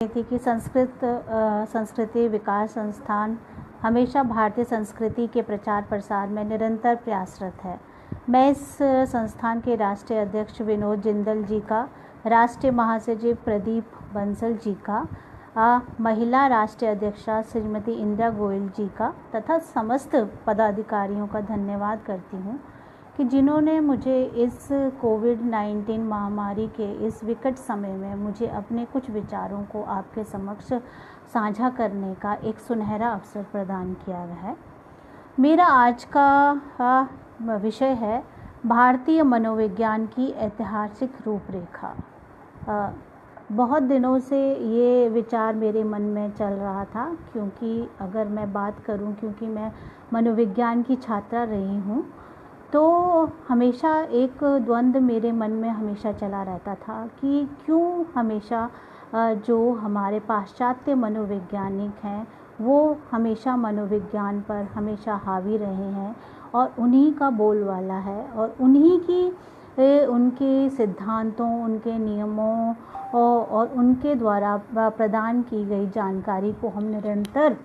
थी कि संस्कृति विकास संस्थान हमेशा भारतीय संस्कृति के प्रचार प्रसार में निरंतर प्रयासरत है। मैं इस संस्थान के राष्ट्रीय अध्यक्ष विनोद जिंदल जी का, राष्ट्रीय महासचिव प्रदीप बंसल जी का, महिला राष्ट्रीय अध्यक्षा श्रीमती इंदिरा गोयल जी का तथा समस्त पदाधिकारियों का धन्यवाद करती हूँ कि जिन्होंने मुझे इस कोविड-19 महामारी के इस विकट समय में मुझे अपने कुछ विचारों को आपके समक्ष साझा करने का एक सुनहरा अवसर प्रदान किया है। मेरा आज का विषय है भारतीय मनोविज्ञान की ऐतिहासिक रूपरेखा। बहुत दिनों से ये विचार मेरे मन में चल रहा था, क्योंकि अगर मैं बात करूं, क्योंकि मैं मनोविज्ञान की छात्रा रही हूं, तो हमेशा एक द्वंद्व मेरे मन में हमेशा चला रहता था कि क्यों हमेशा जो हमारे पाश्चात्य मनोवैज्ञानिक हैं वो हमेशा मनोविज्ञान पर हमेशा हावी रहे हैं और उन्हीं का बोलबाला है और उन्हीं की उनके सिद्धांतों, उनके नियमों और उनके द्वारा प्रदान की गई जानकारी को हम निरंतर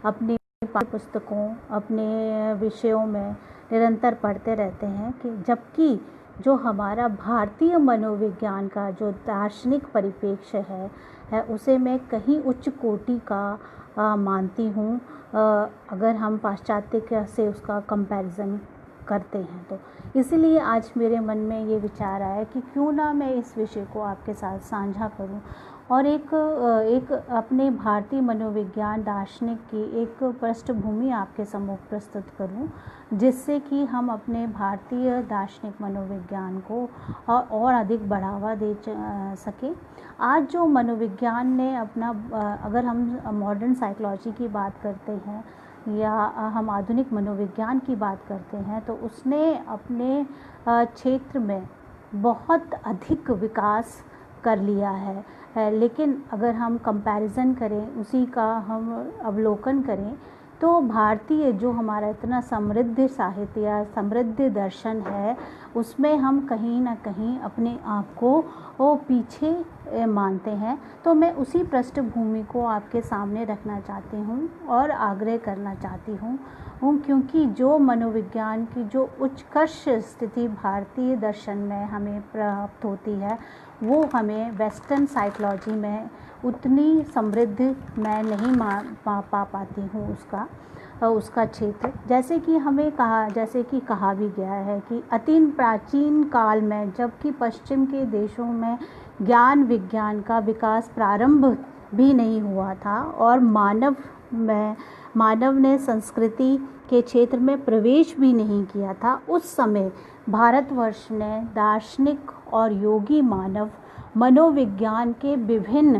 अपने पुस्तकों, अपने विषयों में निरंतर पढ़ते रहते हैं कि जबकि जो हमारा भारतीय मनोविज्ञान का जो दार्शनिक परिप्रेक्ष्य है उसे मैं कहीं उच्च कोटि का मानती हूँ, अगर हम पाश्चात्य से उसका कंपैरिजन करते हैं तो। इसलिए आज मेरे मन में ये विचार आया कि क्यों ना मैं इस विषय को आपके साथ साझा करूं और एक अपने भारतीय मनोविज्ञान दार्शनिक की एक पृष्ठभूमि आपके सम्मुख प्रस्तुत करूं, जिससे कि हम अपने भारतीय दार्शनिक मनोविज्ञान को और अधिक बढ़ावा दे सकें। आज जो मनोविज्ञान ने अपना, अगर हम मॉडर्न साइकोलॉजी की बात करते हैं या हम आधुनिक मनोविज्ञान की बात करते हैं, तो उसने अपने क्षेत्र में बहुत अधिक विकास कर लिया है। लेकिन अगर हम कंपैरिजन करें, उसी का हम अवलोकन करें, तो भारतीय जो हमारा इतना समृद्ध साहित्य या समृद्ध दर्शन है, उसमें हम कहीं ना कहीं अपने आप को वो पीछे मानते हैं। तो मैं उसी पृष्ठभूमि को आपके सामने रखना चाहती हूँ और आग्रह करना चाहती हूँ, क्योंकि जो मनोविज्ञान की जो उत्कर्ष स्थिति भारतीय दर्शन में हमें प्राप्त होती है, वो हमें वेस्टर्न साइकोलॉजी में उतनी समृद्ध मैं नहीं पाती हूँ उसका क्षेत्र। जैसे कि कहा भी गया है कि अति प्राचीन काल में, जबकि पश्चिम के देशों में ज्ञान विज्ञान का विकास प्रारंभ भी नहीं हुआ था और मानव ने संस्कृति के क्षेत्र में प्रवेश भी नहीं किया था, उस समय भारतवर्ष ने दार्शनिक और योगी मनोविज्ञान के विभिन्न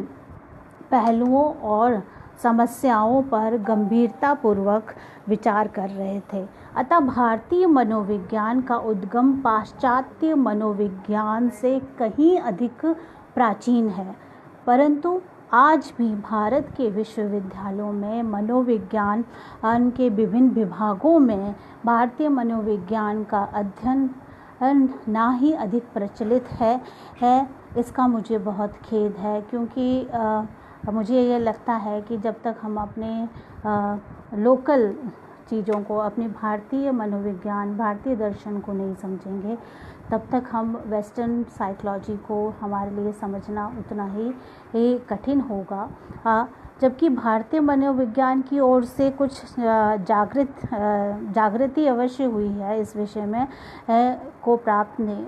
पहलुओं और समस्याओं पर गंभीरतापूर्वक विचार कर रहे थे। अतः भारतीय मनोविज्ञान का उद्गम पाश्चात्य मनोविज्ञान से कहीं अधिक प्राचीन है, परंतु आज भी भारत के विश्वविद्यालयों में मनोविज्ञान के विभिन्न विभागों में भारतीय मनोविज्ञान का अध्ययन ना ही अधिक प्रचलित है। इसका मुझे बहुत खेद है, क्योंकि मुझे ये लगता है कि जब तक हम अपने लोकल चीज़ों को, अपनी भारतीय मनोविज्ञान, भारतीय दर्शन को नहीं समझेंगे, तब तक हम वेस्टर्न साइकोलॉजी को हमारे लिए समझना उतना ही कठिन होगा। जबकि भारतीय मनोविज्ञान की ओर से कुछ जागृति अवश्य हुई है इस विषय में को प्राप्त नहीं,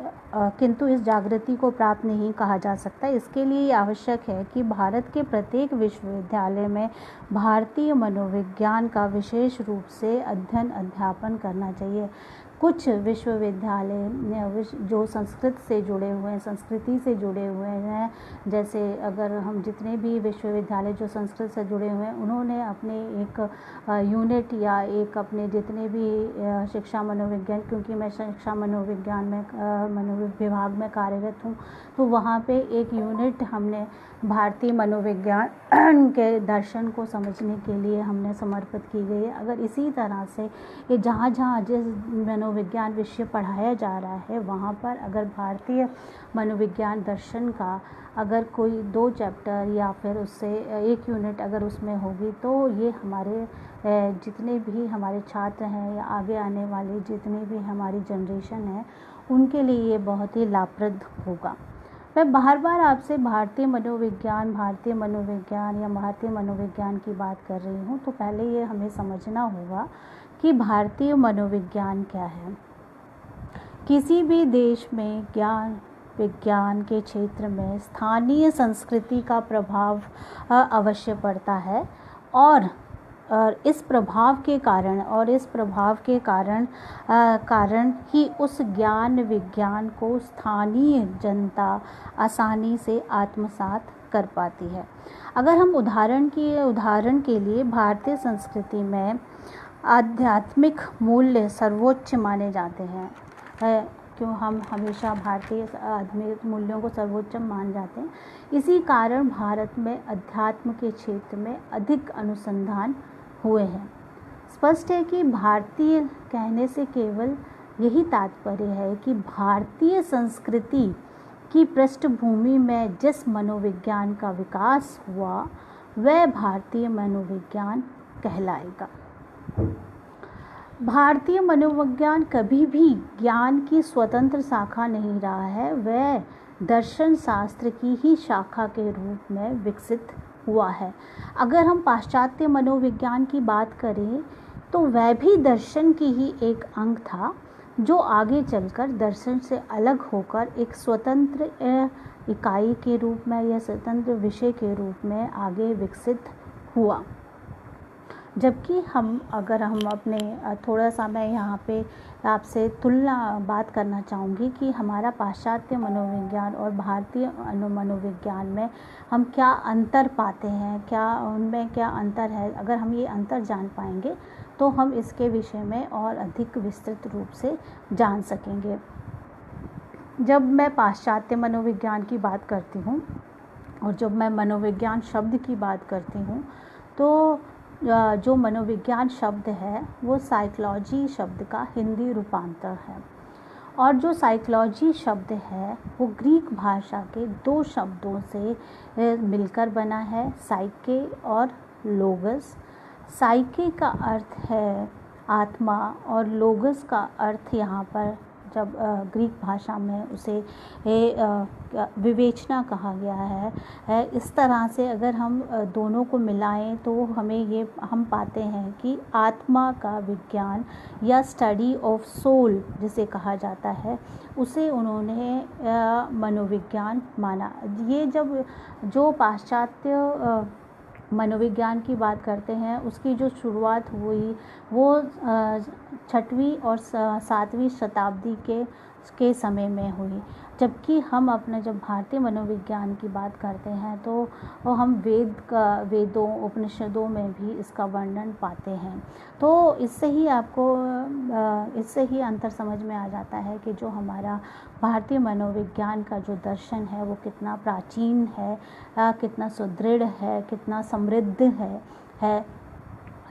किंतु इस जागृति को प्राप्त नहीं कहा जा सकता। इसके लिए आवश्यक है कि भारत के प्रत्येक विश्वविद्यालय में भारतीय मनोविज्ञान का विशेष रूप से अध्ययन अध्यापन करना चाहिए। कुछ विश्वविद्यालय जो संस्कृत से जुड़े हुए हैं, संस्कृति से जुड़े हुए हैं, जैसे अगर हम जितने भी विश्वविद्यालय जो संस्कृत से जुड़े हुए हैं, उन्होंने अपने एक यूनिट या एक अपने जितने भी शिक्षा मनोविज्ञान, क्योंकि मैं शिक्षा मनोविज्ञान में विभाग में कार्यरत हूँ, तो वहाँ पे एक यूनिट हमने भारतीय मनोविज्ञान के दर्शन को समझने के लिए हमने समर्पित की गई है। अगर इसी तरह से ये जहाँ जिस मनोविज्ञान विषय पढ़ाया जा रहा है वहाँ पर अगर भारतीय मनोविज्ञान दर्शन का अगर कोई 2 चैप्टर या फिर उससे 1 यूनिट अगर उसमें होगी तो ये हमारे जितने भी हमारे छात्र हैं या आगे आने वाले जितने भी हमारी जनरेशन है उनके लिए ये बहुत ही लाभप्रद होगा। मैं बार बार आपसे भारतीय मनोविज्ञान या भारतीय मनोविज्ञान की बात कर रही हूँ, तो पहले ये हमें समझना होगा कि भारतीय मनोविज्ञान क्या है। किसी भी देश में ज्ञान विज्ञान के क्षेत्र में स्थानीय संस्कृति का प्रभाव अवश्य पड़ता है और इस प्रभाव के कारण ही उस ज्ञान विज्ञान को स्थानीय जनता आसानी से आत्मसात कर पाती है। अगर हम उदाहरण के लिए भारतीय संस्कृति में आध्यात्मिक मूल्य सर्वोच्च माने जाते हैं, क्यों हम हमेशा भारतीय आध्यात्मिक मूल्यों को सर्वोच्च मान जाते हैं। इसी कारण भारत में अध्यात्म के क्षेत्र में अधिक अनुसंधान हुए हैं। स्पष्ट है कि भारतीय कहने से केवल यही तात्पर्य है कि भारतीय संस्कृति की पृष्ठभूमि में जिस मनोविज्ञान का विकास हुआ वह भारतीय मनोविज्ञान कहलाएगा। भारतीय मनोविज्ञान कभी भी ज्ञान की स्वतंत्र शाखा नहीं रहा है, वह दर्शन शास्त्र की ही शाखा के रूप में विकसित हुआ है। अगर हम पाश्चात्य मनोविज्ञान की बात करें तो वह भी दर्शन की ही एक अंग था जो आगे चलकर दर्शन से अलग होकर एक स्वतंत्र इकाई के रूप में या स्वतंत्र विषय के रूप में आगे विकसित हुआ। जबकि अगर हम अपने थोड़ा सा मैं यहाँ पे आपसे बात करना चाहूँगी कि हमारा पाश्चात्य मनोविज्ञान और भारतीय मनोविज्ञान में हम क्या अंतर पाते हैं, क्या उनमें क्या अंतर है। अगर हम ये अंतर जान पाएंगे तो हम इसके विषय में और अधिक विस्तृत रूप से जान सकेंगे। जब मैं पाश्चात्य मनोविज्ञान की बात करती हूँ और जब मैं मनोविज्ञान शब्द की बात करती हूँ तो जो मनोविज्ञान शब्द है वो साइकोलॉजी शब्द का हिंदी रूपांतर है और जो साइकोलॉजी शब्द है वो ग्रीक भाषा के 2 शब्दों से मिलकर बना है, साइके और लोगस। साइके का अर्थ है आत्मा और लोगस का अर्थ यहाँ पर जब ग्रीक भाषा में उसे विवेचना कहा गया है। इस तरह से अगर हम दोनों को मिलाएं तो हम पाते हैं कि आत्मा का विज्ञान या स्टडी ऑफ सोल जिसे कहा जाता है उसे उन्होंने मनोविज्ञान माना। ये जो पाश्चात्य मनोविज्ञान की बात करते हैं उसकी जो शुरुआत हुई वो 6वीं और 7वीं शताब्दी के समय में हुई। जबकि हम जब भारतीय मनोविज्ञान की बात करते हैं तो हम वेदों उपनिषदों में भी इसका वर्णन पाते हैं। तो इससे ही अंतर समझ में आ जाता है कि जो हमारा भारतीय मनोविज्ञान का जो दर्शन है वो कितना प्राचीन है, कितना सुदृढ़ है, कितना समृद्ध है।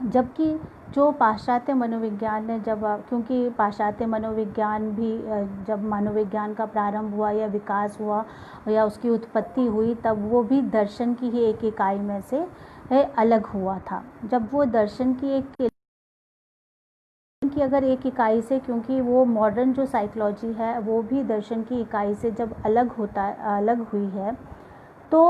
जबकि जो पाश्चात्य मनोविज्ञान ने क्योंकि पाश्चात्य मनोविज्ञान भी जब मनोविज्ञान का प्रारंभ हुआ या विकास हुआ या उसकी उत्पत्ति हुई तब वो भी दर्शन की ही एक इकाई में से अलग हुआ था। जब वो दर्शन की अगर एक इकाई से, क्योंकि वो मॉडर्न जो साइकोलॉजी है वो भी दर्शन की इकाई से जब अलग हुई है तो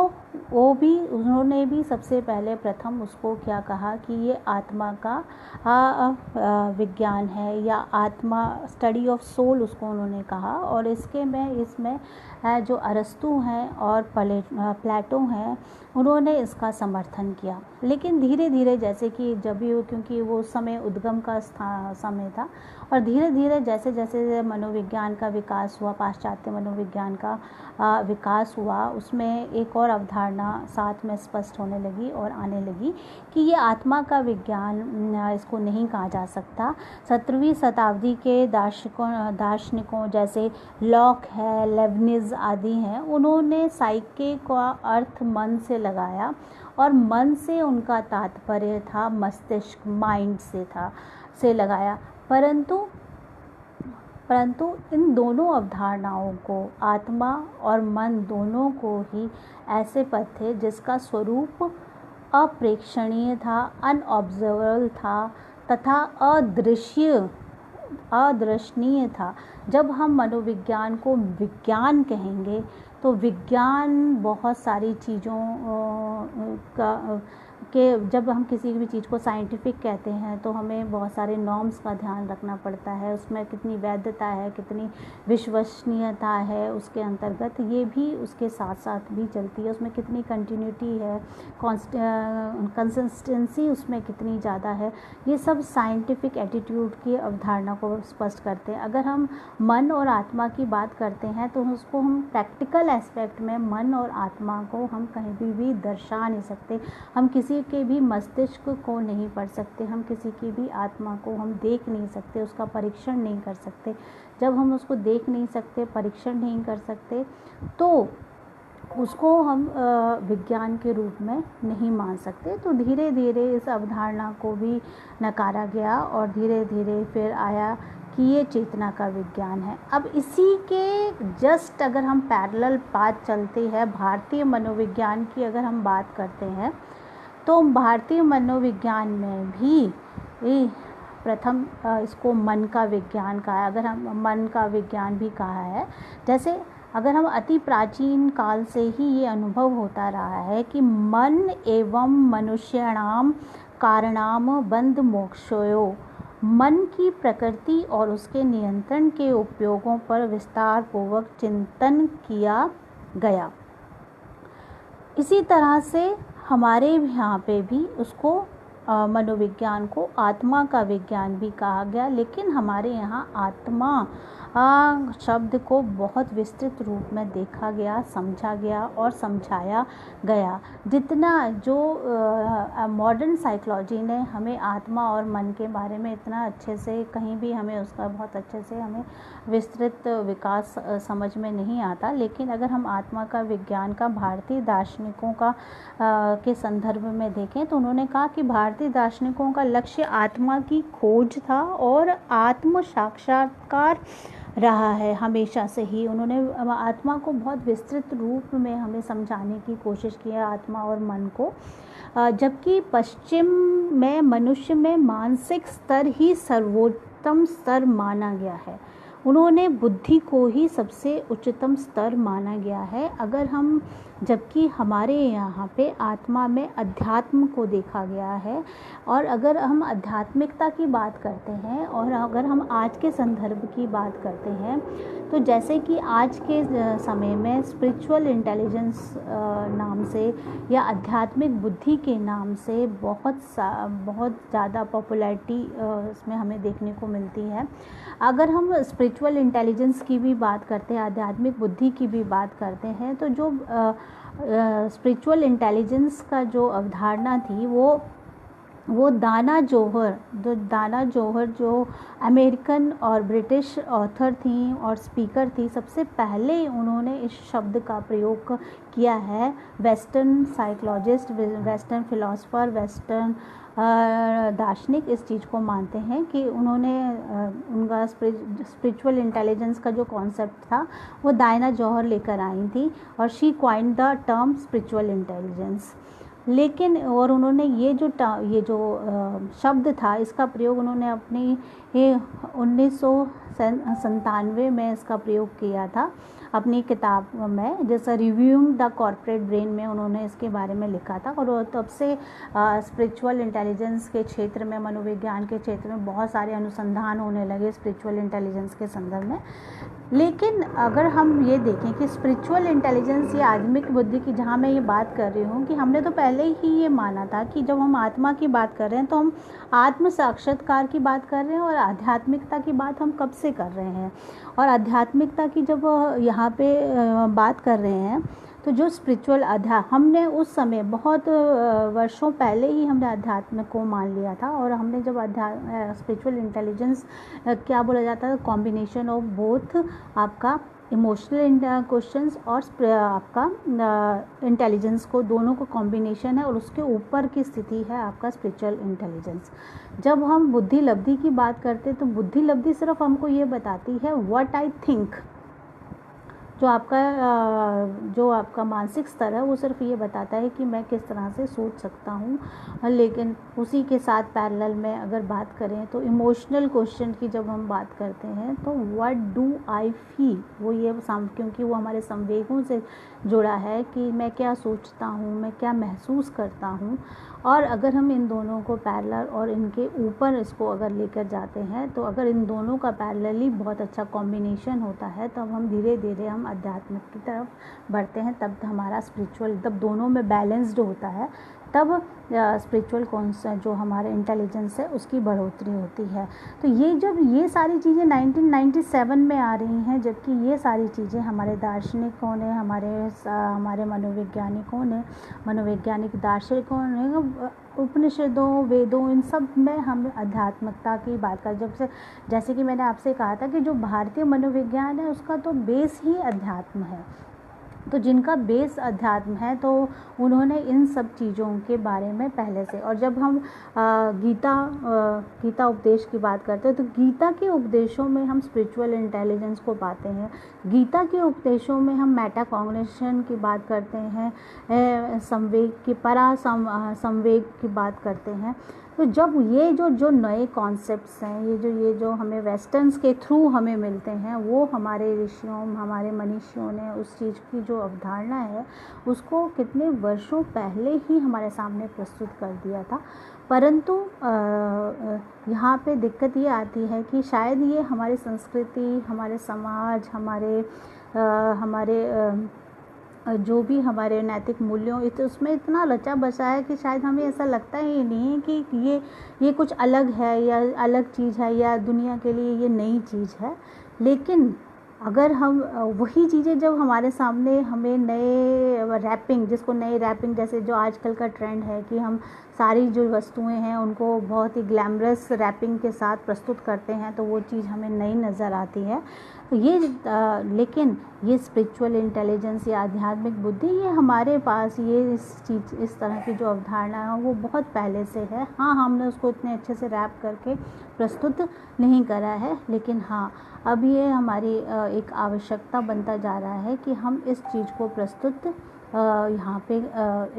उन्होंने भी सबसे पहले प्रथम उसको क्या कहा कि ये आत्मा का विज्ञान है या आत्मा स्टडी ऑफ सोल उसको उन्होंने कहा। और इसमें जो अरस्तु हैं और प्लेटो हैं उन्होंने इसका समर्थन किया। लेकिन धीरे धीरे जैसे कि क्योंकि वो समय उद्गम का समय था और धीरे धीरे जैसे जैसे मनोविज्ञान का विकास हुआ, पाश्चात्य मनोविज्ञान का विकास हुआ, उसमें एक और अवधारणा साथ में स्पष्ट होने लगी और आने लगी कि ये आत्मा का विज्ञान इसको नहीं कहा जा सकता। 17वीं शताब्दी के दार्शनिकों जैसे लॉक है, लेबनिज आदि हैं, उन्होंने साइके का अर्थ मन से लगाया और मन से उनका तात्पर्य था मस्तिष्क, माइंड से लगाया। परंतु परंतु इन दोनों अवधारणाओं को, आत्मा और मन दोनों को ही ऐसे पद थे जिसका स्वरूप अप्रेक्षणीय था, अनऑब्जर्वेबल था तथा अदृश्यनीय था। जब हम मनोविज्ञान को विज्ञान कहेंगे तो विज्ञान बहुत सारी चीज़ों के, जब हम किसी भी चीज़ को साइंटिफिक कहते हैं तो हमें बहुत सारे नॉर्म्स का ध्यान रखना पड़ता है, उसमें कितनी वैधता है, कितनी विश्वसनीयता है, उसके अंतर्गत ये भी उसके साथ साथ भी चलती है, उसमें कितनी कंटिन्यूटी है, कंसिस्टेंसी उसमें कितनी ज़्यादा है, ये सब साइंटिफिक एटीट्यूड की अवधारणा को स्पष्ट करते हैं। अगर हम मन और आत्मा की बात करते हैं तो उसको हम प्रैक्टिकल एस्पेक्ट में मन और आत्मा को हम कहीं भी दर्शा नहीं सकते, हम किसी के भी मस्तिष्क को नहीं पढ़ सकते, हम किसी की भी आत्मा को हम देख नहीं सकते, उसका परीक्षण नहीं कर सकते। जब हम उसको देख नहीं सकते, परीक्षण नहीं कर सकते, तो उसको हम विज्ञान के रूप में नहीं मान सकते। तो धीरे धीरे इस अवधारणा को भी नकारा गया और धीरे धीरे फिर आया कि ये चेतना का विज्ञान है। अब इसी के जस्ट अगर हम पैरेलल पाथ चलते हैं, भारतीय मनोविज्ञान की अगर हम बात करते हैं तो भारतीय मनोविज्ञान में भी प्रथम इसको मन का विज्ञान कहा है। अगर हम मन का विज्ञान भी कहा है, जैसे अगर हम अति प्राचीन काल से ही ये अनुभव होता रहा है कि मन एवं मनुष्याणाम कारणाम बंध मोक्षयो, मन की प्रकृति और उसके नियंत्रण के उपयोगों पर विस्तार पूर्वक चिंतन किया गया। इसी तरह से हमारे यहाँ पे भी उसको मनोविज्ञान को आत्मा का विज्ञान भी कहा गया, लेकिन हमारे यहाँ आत्मा शब्द को बहुत विस्तृत रूप में देखा गया, समझा गया और समझाया गया। जितना जो मॉडर्न साइकोलॉजी ने हमें आत्मा और मन के बारे में इतना अच्छे से, कहीं भी हमें उसका बहुत अच्छे से हमें विस्तृत विकास समझ में नहीं आता, लेकिन अगर हम आत्मा का विज्ञान का भारतीय दार्शनिकों का के संदर्भ में देखें तो उन्होंने कहा कि भारतीय दार्शनिकों का लक्ष्य आत्मा की खोज था और आत्म साक्षात्कार रहा है हमेशा से ही। उन्होंने आत्मा को बहुत विस्तृत रूप में हमें समझाने की कोशिश की है, आत्मा और मन को, जबकि पश्चिम में मनुष्य में मानसिक स्तर ही सर्वोत्तम स्तर माना गया है। उन्होंने बुद्धि को ही सबसे उच्चतम स्तर माना गया है। अगर हम, जबकि हमारे यहाँ पे आत्मा में अध्यात्म को देखा गया है, और अगर हम आध्यात्मिकता की बात करते हैं और अगर हम आज के संदर्भ की बात करते हैं तो जैसे कि आज के समय में स्पिरिचुअल इंटेलिजेंस नाम से या आध्यात्मिक बुद्धि के नाम से बहुत ज़्यादा पॉपुलैरिटी इसमें हमें देखने को मिलती है। अगर हम स्पिरिचुअल इंटेलिजेंस की भी बात करते हैं, आध्यात्मिक बुद्धि की भी बात करते हैं, तो जो स्पिरिचुअल इंटेलिजेंस का जो अवधारणा थी वो दाना जोहर जो अमेरिकन और ब्रिटिश ऑथर थी और स्पीकर थी, सबसे पहले उन्होंने इस शब्द का प्रयोग किया है। Western psychologist, western philosopher, western दार्शनिक इस चीज़ को मानते हैं कि उन्होंने उनका स्पिरिचुअल इंटेलिजेंस का जो कॉन्सेप्ट था वो डायना जौहर लेकर आई थी और she coined the term spiritual intelligence. लेकिन और उन्होंने ये जो शब्द था, इसका प्रयोग उन्होंने अपनी 1997 में इसका प्रयोग किया था अपनी किताब में, जैसा रिव्यूइंग द कॉर्पोरेट ब्रेन में उन्होंने इसके बारे में लिखा था। और तब से स्पिरिचुअल इंटेलिजेंस के क्षेत्र में, मनोविज्ञान के क्षेत्र में बहुत सारे अनुसंधान होने लगे स्पिरिचुअल इंटेलिजेंस के संदर्भ में। लेकिन अगर हम ये देखें कि स्पिरिचुअल इंटेलिजेंस या आध्यात्मिक बुद्धि की, जहाँ मैं ये बात कर रही हूँ कि हमने तो पहले ही ये माना था कि जब हम आत्मा की बात कर रहे हैं तो हम आत्म साक्षात्कार की बात कर रहे हैं, और आध्यात्मिकता की बात हम कब से कर रहे हैं। और आध्यात्मिकता की जब यहाँ पे बात कर रहे हैं तो जो स्पिरिचुअल हमने उस समय बहुत वर्षों पहले ही हमने अध्यात्म को मान लिया था, और हमने जब स्पिरिचुअल इंटेलिजेंस क्या बोला जाता है, कॉम्बिनेशन ऑफ बोथ आपका इमोशनल क्वेश्चंस और आपका इंटेलिजेंस को, दोनों को कॉम्बिनेशन है, और उसके ऊपर की स्थिति है आपका स्पिरिचुअल इंटेलिजेंस। जब हम बुद्धि लब्धि की बात करते हैं तो बुद्धि लब्धि सिर्फ हमको ये बताती है व्हाट आई थिंक, जो आपका मानसिक स्तर है वो सिर्फ ये बताता है कि मैं किस तरह से सोच सकता हूँ। लेकिन उसी के साथ पैरेलल में अगर बात करें तो इमोशनल क्वेश्चन की जब हम बात करते हैं तो व्हाट डू आई फील, वो ये क्योंकि वो हमारे संवेगों से जुड़ा है कि मैं क्या सोचता हूँ, मैं क्या महसूस करता हूँ। और अगर हम इन दोनों को पैरेलल और इनके ऊपर इसको अगर लेकर जाते हैं तो अगर इन दोनों का पैरेलली बहुत अच्छा कॉम्बिनेशन होता है तब हम धीरे धीरे हम अध्यात्म की तरफ बढ़ते हैं। तब हमारा स्पिरिचुअल, तब दोनों में बैलेंस्ड होता है, तब स्पिरिचुअल कॉन्सेप्ट जो हमारे इंटेलिजेंस है उसकी बढ़ोतरी होती है। तो ये सारी चीज़ें 1997 में आ रही हैं, जबकि ये सारी चीज़ें हमारे दार्शनिकों ने, हमारे मनोवैज्ञानिक दार्शनिकों ने उपनिषदों, वेदों, इन सब में हम अध्यात्मकता की बात कर, जैसे कि मैंने आपसे कहा था कि जो भारतीय मनोविज्ञान है उसका तो बेस ही अध्यात्म है। तो जिनका बेस अध्यात्म है तो उन्होंने इन सब चीज़ों के बारे में पहले से, और जब हम गीता उपदेश की बात करते हैं तो गीता के उपदेशों में हम स्पिरिचुअल इंटेलिजेंस को पाते हैं। गीता के उपदेशों में हम मेटा कॉग्निशन की बात करते हैं, संवेग की संवेग की बात करते हैं। तो जब ये जो नए कॉन्सेप्ट्स हैं, ये जो हमें वेस्टर्न्स के थ्रू हमें मिलते हैं, वो हमारे ऋषियों, हमारे मनीषियों ने उस चीज़ की जो अवधारणा है उसको कितने वर्षों पहले ही हमारे सामने प्रस्तुत कर दिया था। परंतु यहाँ पे दिक्कत ये आती है कि शायद ये हमारी संस्कृति, हमारे समाज, हमारे जो भी हमारे नैतिक मूल्यों, उसमें इतना रचा बसा है कि शायद हमें ऐसा लगता ही नहीं है कि ये कुछ अलग है या अलग चीज़ है या दुनिया के लिए ये नई चीज़ है। लेकिन अगर हम वही चीज़ें जब हमारे सामने हमें नए रैपिंग, जैसे जो आजकल का ट्रेंड है कि हम सारी जो वस्तुएं हैं उनको बहुत ही ग्लैमरस रैपिंग के साथ प्रस्तुत करते हैं, तो वो चीज़ हमें नई नज़र आती है। लेकिन ये स्पिरिचुअल इंटेलिजेंस या आध्यात्मिक बुद्धि, ये हमारे पास इस तरह की जो अवधारणा है वो बहुत पहले से है। हाँ, हमने उसको इतने अच्छे से रैप करके प्रस्तुत नहीं करा है, लेकिन हाँ, अब ये हमारी एक आवश्यकता बनता जा रहा है कि हम इस चीज़ को प्रस्तुत यहाँ पे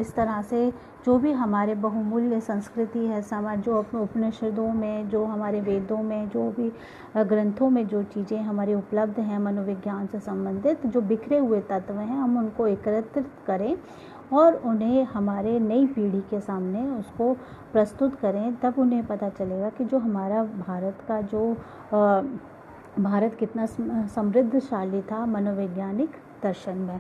इस तरह से, जो भी हमारे बहुमूल्य संस्कृति है, समाज, जो अपने उपनिषदों में, जो हमारे वेदों में, जो भी ग्रंथों में जो चीज़ें हमारे उपलब्ध हैं मनोविज्ञान से संबंधित, जो बिखरे हुए तत्व हैं, हम उनको एकत्रित करें और उन्हें हमारे नई पीढ़ी के सामने उसको प्रस्तुत करें। तब उन्हें पता चलेगा कि जो हमारा भारत कितना समृद्धशाली था मनोवैज्ञानिक दर्शन में।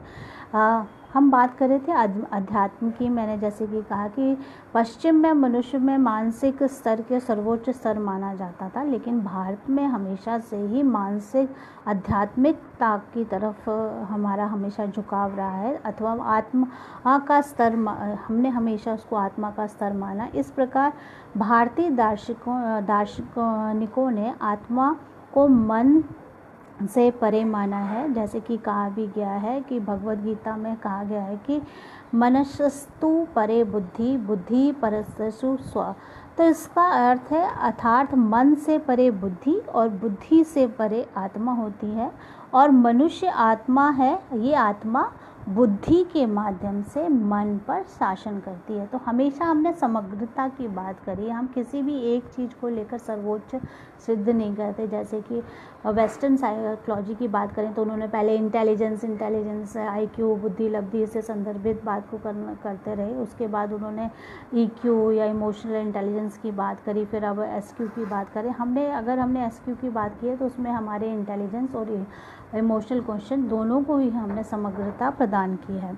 हम बात कर रहे थे अध्यात्म की। मैंने जैसे कि कहा कि पश्चिम में मनुष्य में मानसिक स्तर के सर्वोच्च स्तर माना जाता था, लेकिन भारत में हमेशा से ही मानसिक आध्यात्मिकता की तरफ हमारा हमेशा झुकाव रहा है, अथवा आत्मा का स्तर, हमने हमेशा उसको आत्मा का स्तर माना। इस प्रकार भारतीय दार्शनिकों ने आत्मा को मन से परे माना है। जैसे कि कहा भी गया है कि भगवद गीता में कहा गया है कि मनसस्तु परे बुद्धि, बुद्धि परस्तु स्व। तो इसका अर्थ है अर्थात मन से परे बुद्धि और बुद्धि से परे आत्मा होती है, और मनुष्य आत्मा है, ये आत्मा बुद्धि के माध्यम से मन पर शासन करती है। तो हमेशा हमने समग्रता की बात करी, हम किसी भी एक चीज़ को लेकर सर्वोच्च सिद्ध नहीं करते। जैसे कि वेस्टर्न साइकोलॉजी की बात करें तो उन्होंने पहले इंटेलिजेंस IQ, बुद्धि लब्धि से संदर्भित बात को करते रहे। उसके बाद उन्होंने EQ या इमोशनल इंटेलिजेंस की बात करी, फिर अब SQ की बात करें। अगर हमने SQ की बात की है तो उसमें हमारे इंटेलिजेंस और इमोशनल क्वेश्चन दोनों को ही हमने समग्रता प्रदान की है।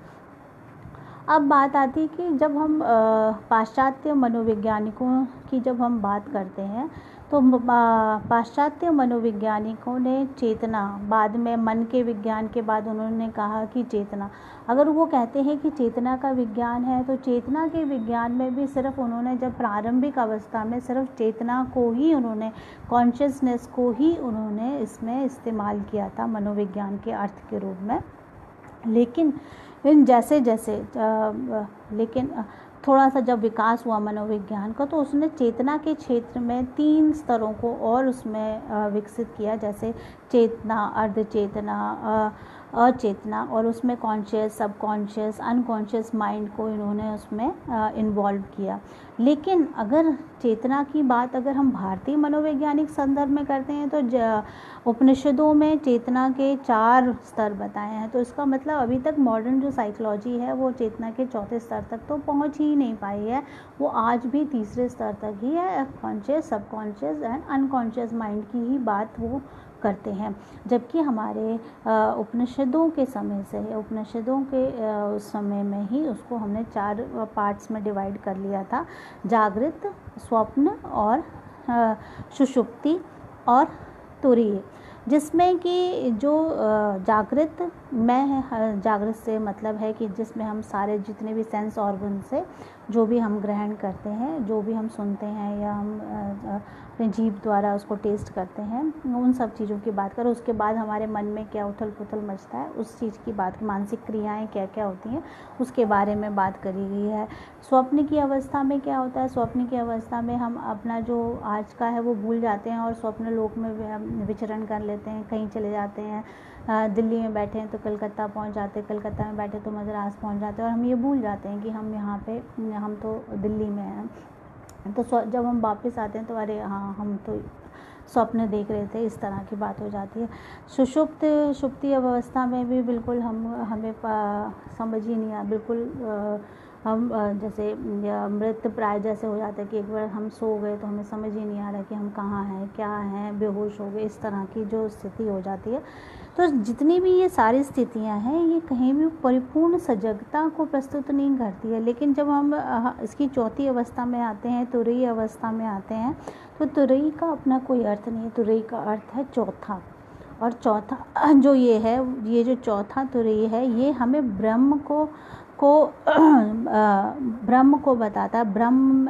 अब बात आती है कि जब हम पाश्चात्य मनोवैज्ञानिकों की जब हम बात करते हैं तो पाश्चात्य मनोवैज्ञानिकों ने चेतना, बाद में मन के विज्ञान के बाद उन्होंने कहा कि चेतना, अगर वो कहते हैं कि चेतना का विज्ञान है, तो चेतना के विज्ञान में भी सिर्फ उन्होंने जब प्रारंभिक अवस्था में सिर्फ चेतना को ही उन्होंने, कॉन्शियसनेस को ही उन्होंने इसमें इस्तेमाल किया था मनोविज्ञान के अर्थ के रूप में। लेकिन जैसे जैसे लेकिन थोड़ा सा जब विकास हुआ मनोविज्ञान का, तो उसने चेतना के क्षेत्र में 3 स्तरों को और उसमें विकसित किया, जैसे चेतना, अर्धचेतना, अचेतना, और उसमें कॉन्शियस, सबकॉन्शियस, अनकॉन्शियस माइंड को इन्होंने उसमें इन्वॉल्व किया। लेकिन अगर चेतना की बात अगर हम भारतीय मनोवैज्ञानिक संदर्भ में करते हैं, तो उपनिषदों में चेतना के 4 स्तर बताए हैं। तो इसका मतलब अभी तक मॉडर्न जो साइकोलॉजी है वो चेतना के 4थे स्तर तक तो पहुंच ही नहीं पाई है, वो आज भी 3रे स्तर तक ही है। Conscious, subconscious and unconscious mind की ही बात वो करते हैं। जबकि हमारे उपनिषदों के समय से, उपनिषदों के उस समय में ही उसको हमने 4 पार्ट्स में डिवाइड कर लिया था, जागृत, स्वप्न और सुषुप्ति और तुरीय, जिसमें कि जो जागृत में है, जागृत से मतलब है कि जिसमें हम सारे जितने भी सेंस ऑर्गन से जो भी हम ग्रहण करते हैं, जो भी हम सुनते हैं या हम अपने जीभ द्वारा उसको टेस्ट करते हैं, उन सब चीज़ों की बात करें। उसके बाद हमारे मन में क्या उथल पुथल मचता है, उस चीज़ की बात, मानसिक क्रियाएं क्या क्या होती हैं, उसके बारे में बात करी गई है। स्वप्न की अवस्था में क्या होता है, स्वप्न की अवस्था में हम अपना जो आज का है वो भूल जाते हैं और स्वप्न लोक में विचरण कर लेते हैं, कहीं चले जाते हैं। दिल्ली में बैठे हैं तो कलकत्ता पहुंच जाते हैं, कलकत्ता में बैठे तो मद्रास पहुंच जाते हैं, और हम ये भूल जाते हैं कि हम यहाँ पे, हम तो दिल्ली में हैं। तो जब हम वापस आते हैं तो अरे हाँ, हम तो स्वप्न देख रहे थे, इस तरह की बात हो जाती है। सुषुप्ति अवस्था में भी बिल्कुल हमें समझ ही नहीं आया, बिल्कुल हम जैसे मृत प्राय जैसे हो जाता है कि एक बार हम सो गए तो हमें समझ ही नहीं आ रहा कि हम कहाँ हैं, क्या हैं, बेहोश हो गए, इस तरह की जो स्थिति हो जाती है। तो जितनी भी ये सारी स्थितियां हैं, ये कहीं भी परिपूर्ण सजगता को प्रस्तुत नहीं करती है। लेकिन जब हम इसकी 4थी अवस्था में आते हैं, तुरीय अवस्था में आते हैं, तो तुरीय का अपना कोई अर्थ नहीं है, तुरीय का अर्थ है चौथा। और चौथा जो ये है, ये जो चौथा तुरीय है, ये हमें ब्रह्म को बताता है, ब्रह्म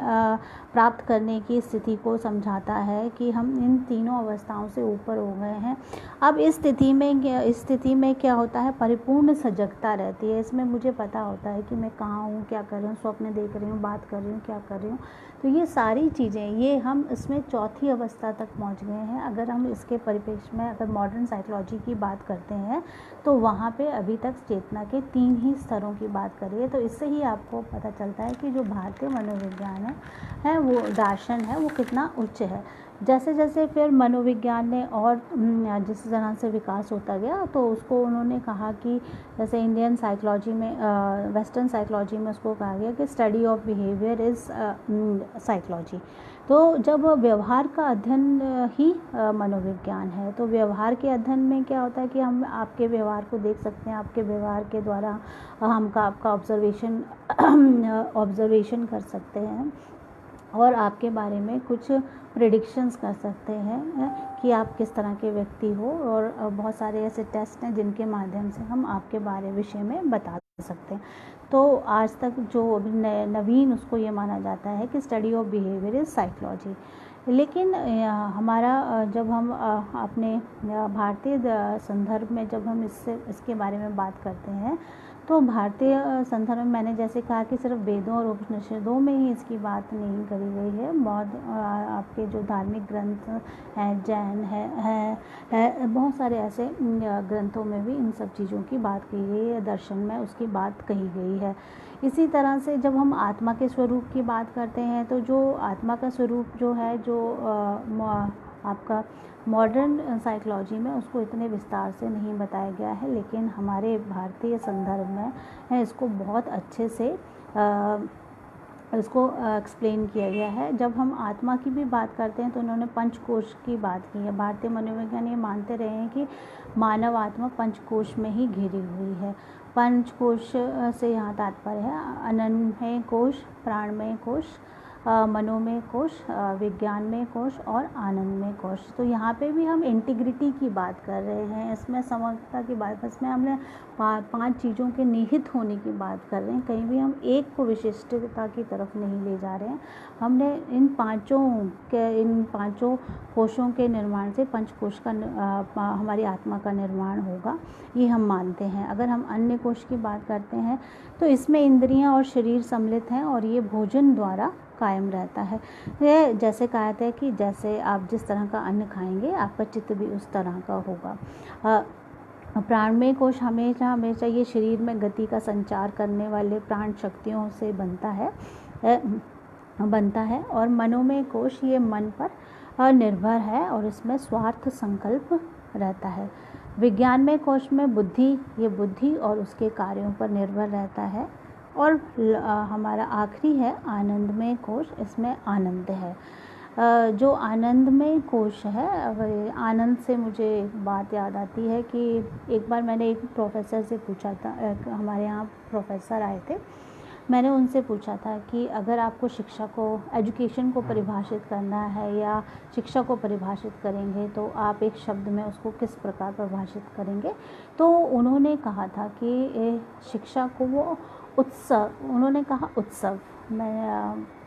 प्राप्त करने की स्थिति को समझाता है कि हम इन तीनों अवस्थाओं से ऊपर हो गए हैं। अब इस स्थिति में क्या होता है, परिपूर्ण सजगता रहती है। इसमें मुझे पता होता है कि मैं कहाँ हूँ, क्या कर रही हूँ, स्वप्न देख रही हूँ, बात कर रही हूँ, क्या कर रही हूँ। तो ये सारी चीज़ें, ये हम इसमें 4थी अवस्था तक पहुँच गए हैं। अगर हम इसके परिप्रेक्ष्य में अगर मॉडर्न साइकोलॉजी की बात करते हैं, तो वहाँ पे अभी तक चेतना के 3 ही स्तरों की बात करिए। तो इससे ही आपको पता चलता है कि जो भारतीय मनोविज्ञान है वो दर्शन है, वो कितना उच्च है। जैसे जैसे फिर मनोविज्ञान ने और जिस तरह से विकास होता गया, तो उसको उन्होंने कहा कि जैसे इंडियन साइकोलॉजी में, वेस्टर्न साइकोलॉजी में उसको कहा गया कि study of behaviour is psychology. तो जब व्यवहार का अध्ययन ही मनोविज्ञान है, तो व्यवहार के अध्ययन में क्या होता है कि हम आपके व्यवहार को देख सकते हैं, आपके व्यवहार के द्वारा हम आपका ऑब्जर्वेशन कर सकते हैं और आपके बारे में कुछ प्रेडिक्शंस कर सकते हैं कि आप किस तरह के व्यक्ति हो। और बहुत सारे ऐसे टेस्ट हैं जिनके माध्यम से हम आपके विषय में बता सकते हैं। तो आज तक जो नवीन उसको ये माना जाता है कि study of behaviour is psychology. लेकिन हमारा जब हम अपने भारतीय संदर्भ में जब हम इसके बारे में बात करते हैं, तो भारतीय संदर्भ में मैंने जैसे कहा कि सिर्फ वेदों और उपनिषदों में ही इसकी बात नहीं करी गई है। बहुत आपके जो धार्मिक ग्रंथ हैं, जैन है, बहुत सारे ऐसे ग्रंथों में भी इन सब चीज़ों की बात की गई है, दर्शन में उसकी बात कही गई है। इसी तरह से जब हम आत्मा के स्वरूप की बात करते हैं, तो जो आत्मा का स्वरूप जो है, जो आपका मॉडर्न साइकोलॉजी में उसको इतने विस्तार से नहीं बताया गया है, लेकिन हमारे भारतीय संदर्भ में इसको बहुत अच्छे से इसको एक्सप्लेन किया गया है। जब हम आत्मा की भी बात करते हैं, तो उन्होंने पंचकोश की बात की है। भारतीय मनोविज्ञान ये मानते रहे हैं कि मानव आत्मा पंचकोश में ही घिरी हुई है। पंचकोश से यहाँ तात्पर्य है अनन्य कोश, प्राणमय कोश, मनोमय कोश, विज्ञानमय कोश और आनंदमय कोश। तो यहाँ पे भी हम इंटीग्रिटी की बात कर रहे हैं, इसमें समग्रता की बात, इसमें हमने 5 चीज़ों के निहित होने की बात कर रहे हैं। कहीं भी हम एक को विशिष्टता की तरफ नहीं ले जा रहे हैं। हमने इन पांचों कोशों के निर्माण से पंचकोश का हमारी आत्मा का निर्माण होगा, ये हम मानते हैं। अगर हम अन्य कोश की बात करते हैं तो इसमें इंद्रियां और शरीर सम्मिलित हैं और ये भोजन द्वारा कायम रहता है। ये जैसे कहा था कि जैसे आप जिस तरह का अन्न खाएंगे आपका चित्त भी उस तरह का होगा। प्राणमय कोश हमेशा ये शरीर में गति का संचार करने वाले प्राण शक्तियों से बनता है और मनोमय कोश ये मन पर निर्भर है और इसमें स्वार्थ संकल्प रहता है। विज्ञानमय कोश में बुद्धि और उसके कार्यों पर निर्भर रहता है। और हमारा आखिरी है आनंदमय कोश, इसमें आनंद है। जो आनंदमय कोश है, आनंद से मुझे एक बात याद आती है कि एक बार मैंने एक प्रोफेसर से पूछा था, हमारे यहाँ प्रोफेसर आए थे, मैंने उनसे पूछा था कि अगर आपको एजुकेशन को परिभाषित करना है या शिक्षा को परिभाषित करेंगे तो आप एक शब्द में उसको किस प्रकार परिभाषित करेंगे। तो उन्होंने कहा था कि शिक्षा को वो उन्होंने कहा उत्सव।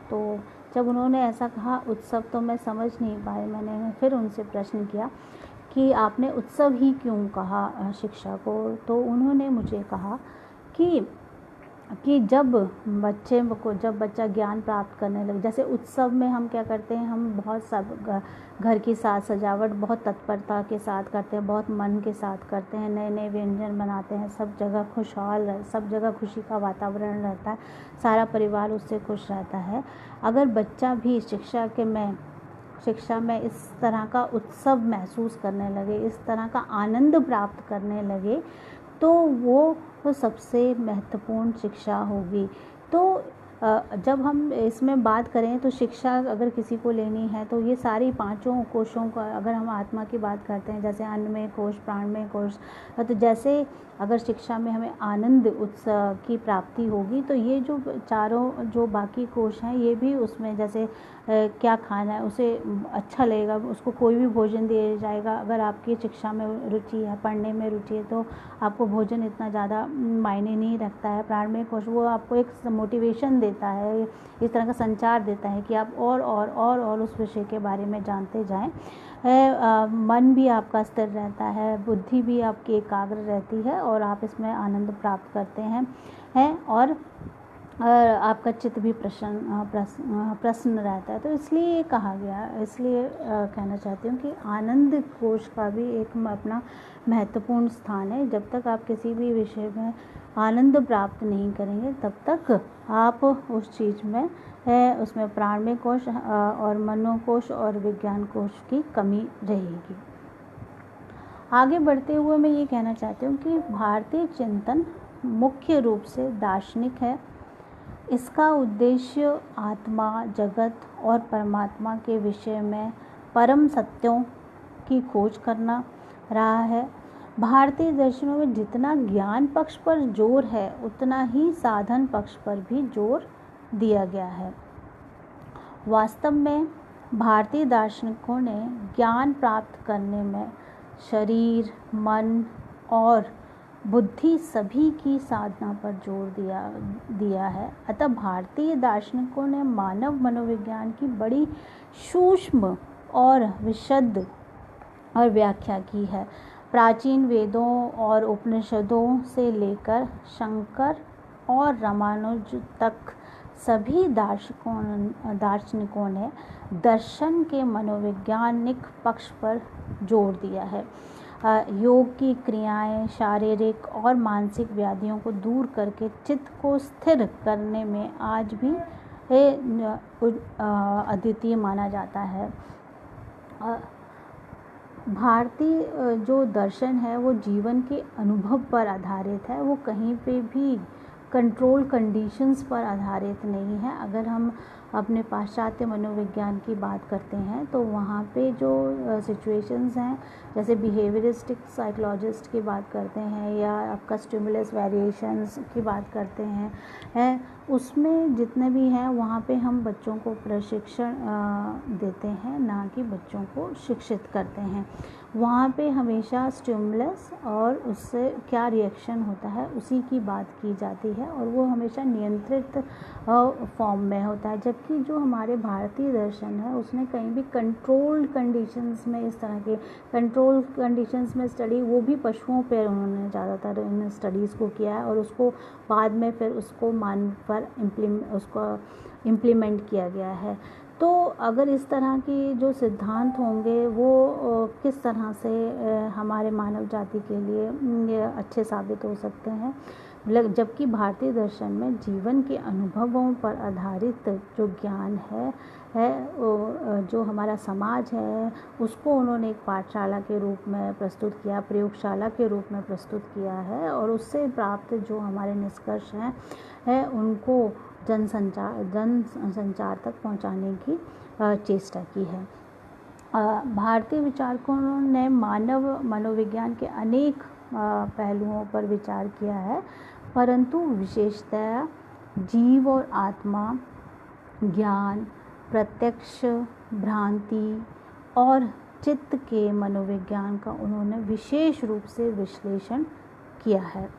तो जब उन्होंने ऐसा कहा उत्सव तो मैं समझ नहीं पाई। मैंने फिर उनसे प्रश्न किया कि आपने उत्सव ही क्यों कहा शिक्षा को। तो उन्होंने मुझे कहा कि जब बच्चा ज्ञान प्राप्त करने लगे, जैसे उत्सव में हम क्या करते हैं, हम बहुत सब घर की साज सजावट बहुत तत्परता के साथ करते हैं, बहुत मन के साथ करते हैं, नए नए व्यंजन बनाते हैं, सब जगह खुशी का वातावरण रहता है, सारा परिवार उससे खुश रहता है। अगर बच्चा भी शिक्षा में इस तरह का उत्सव महसूस करने लगे, इस तरह का आनंद प्राप्त करने लगे, तो वो सबसे महत्वपूर्ण शिक्षा होगी। तो जब हम इसमें बात करें तो शिक्षा अगर किसी को लेनी है तो ये सारी पांचों कोशों का, अगर हम आत्मा की बात करते हैं जैसे अन्नमय कोश, प्राणमय कोश, तो जैसे अगर शिक्षा में हमें आनंद उत्सव की प्राप्ति होगी तो ये जो चारों जो बाकी कोश हैं ये भी उसमें, जैसे क्या खाना है उसे अच्छा लगेगा, उसको कोई भी भोजन दिया जाएगा। अगर आपकी शिक्षा में रुचि है, पढ़ने में रुचि है, तो आपको भोजन इतना ज़्यादा मायने नहीं रखता है। प्राणमय कोश वो आपको एक मोटिवेशन देता है, इस तरह का संचार देता है कि आप और उस विषय के बारे में जानते जाएं। मन भी आपका स्थिर रहता है, बुद्धि भी आपकी एकाग्र रहती है और आप इसमें आनंद प्राप्त करते हैं और आपका चित्त भी प्रसन्न रहता है। तो इसलिए ये कहा गया, इसलिए कहना चाहती हूँ कि आनंद कोश का भी एक अपना महत्वपूर्ण स्थान है। जब तक आप किसी भी विषय में आनंद प्राप्त नहीं करेंगे तब तक आप उस चीज़ में उसमें प्राणमय कोश और मनोकोश और विज्ञान कोश की कमी रहेगी। आगे बढ़ते हुए मैं ये कहना चाहती हूँ कि भारतीय चिंतन मुख्य रूप से दार्शनिक है। इसका उद्देश्य आत्मा, जगत और परमात्मा के विषय में परम सत्यों की खोज करना रहा है। भारतीय दर्शनों में जितना ज्ञान पक्ष पर जोर है उतना ही साधन पक्ष पर भी जोर दिया गया है। वास्तव में भारतीय दार्शनिकों ने ज्ञान प्राप्त करने में शरीर, मन और बुद्धि सभी की साधना पर जोर दिया है। अतः भारतीय दार्शनिकों ने मानव मनोविज्ञान की बड़ी सूक्ष्म और विशद और व्याख्या की है। प्राचीन वेदों और उपनिषदों से लेकर शंकर और रामानुज तक सभी दार्शनिकों ने दर्शन के मनोवैज्ञानिक पक्ष पर जोर दिया है। योग की क्रियाएं शारीरिक और मानसिक व्याधियों को दूर करके चित्त को स्थिर करने में आज भी अद्वितीय माना जाता है। भारतीय जो दर्शन है वो जीवन के अनुभव पर आधारित है, वो कहीं पे भी कंट्रोल कंडीशंस पर आधारित नहीं है। अगर हम अपने पाश्चात्य मनोविज्ञान की बात करते हैं तो वहाँ पे जो सिचुएशंस हैं, जैसे बिहेवियरिस्टिक साइकोलॉजिस्ट की बात करते हैं या आपका स्टिमुलस वेरिएशंस की बात करते हैं उसमें जितने भी हैं वहाँ पे हम बच्चों को प्रशिक्षण देते हैं, ना कि बच्चों को शिक्षित करते हैं। वहाँ पे हमेशा स्टिमुलस और उससे क्या रिएक्शन होता है उसी की बात की जाती है, और वो हमेशा नियंत्रित फॉर्म में होता है। जबकि जो हमारे भारतीय दर्शन है उसने कहीं भी कंट्रोल्ड कंडीशंस में, इस तरह के कंट्रोल कंडीशंस में स्टडी, वो भी पशुओं पर उन्होंने ज़्यादातर इन स्टडीज़ को किया है, और उसको बाद में फिर उसको मानव पर इम्प्लीमेंट किया गया है। तो अगर इस तरह की जो सिद्धांत होंगे वो किस तरह से हमारे मानव जाति के लिए अच्छे साबित हो सकते हैं, जबकि भारतीय दर्शन में जीवन के अनुभवों पर आधारित जो ज्ञान है जो हमारा समाज है उसको उन्होंने एक पाठशाला के रूप में प्रस्तुत किया, प्रयोगशाला के रूप में प्रस्तुत किया है, और उससे प्राप्त जो हमारे निष्कर्ष हैं उनको जन संचार तक पहुंचाने की चेष्टा की है। भारतीय विचारकों ने मानव मनोविज्ञान के अनेक पहलुओं पर विचार किया है, परंतु विशेषतः जीव और आत्मा, ज्ञान, प्रत्यक्ष, भ्रांति और चित्त के मनोविज्ञान का उन्होंने विशेष रूप से विश्लेषण किया है।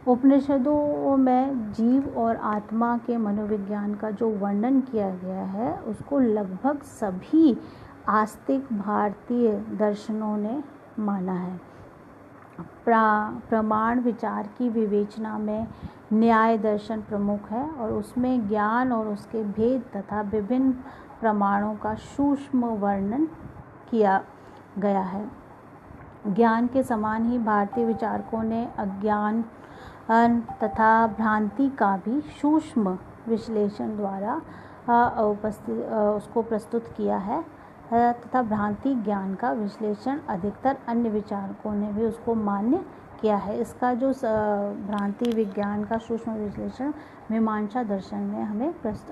उपनिषदों में जीव और आत्मा के मनोविज्ञान का जो वर्णन किया गया है उसको लगभग सभी आस्तिक भारतीय दर्शनों ने माना है। प्रमाण विचार की विवेचना में न्याय दर्शन प्रमुख है, और उसमें ज्ञान और उसके भेद तथा विभिन्न प्रमाणों का सूक्ष्म वर्णन किया गया है। ज्ञान के समान ही भारतीय विचारकों ने अज्ञान तथा भ्रांति का भी सूक्ष्म विश्लेषण द्वारा उसको प्रस्तुत किया है, तथा भ्रांति ज्ञान का विश्लेषण अधिकतर अन्य विचारकों ने भी उसको मान्य किया है। इसका जो भ्रांति विज्ञान का सूक्ष्म विश्लेषण मीमांसा दर्शन में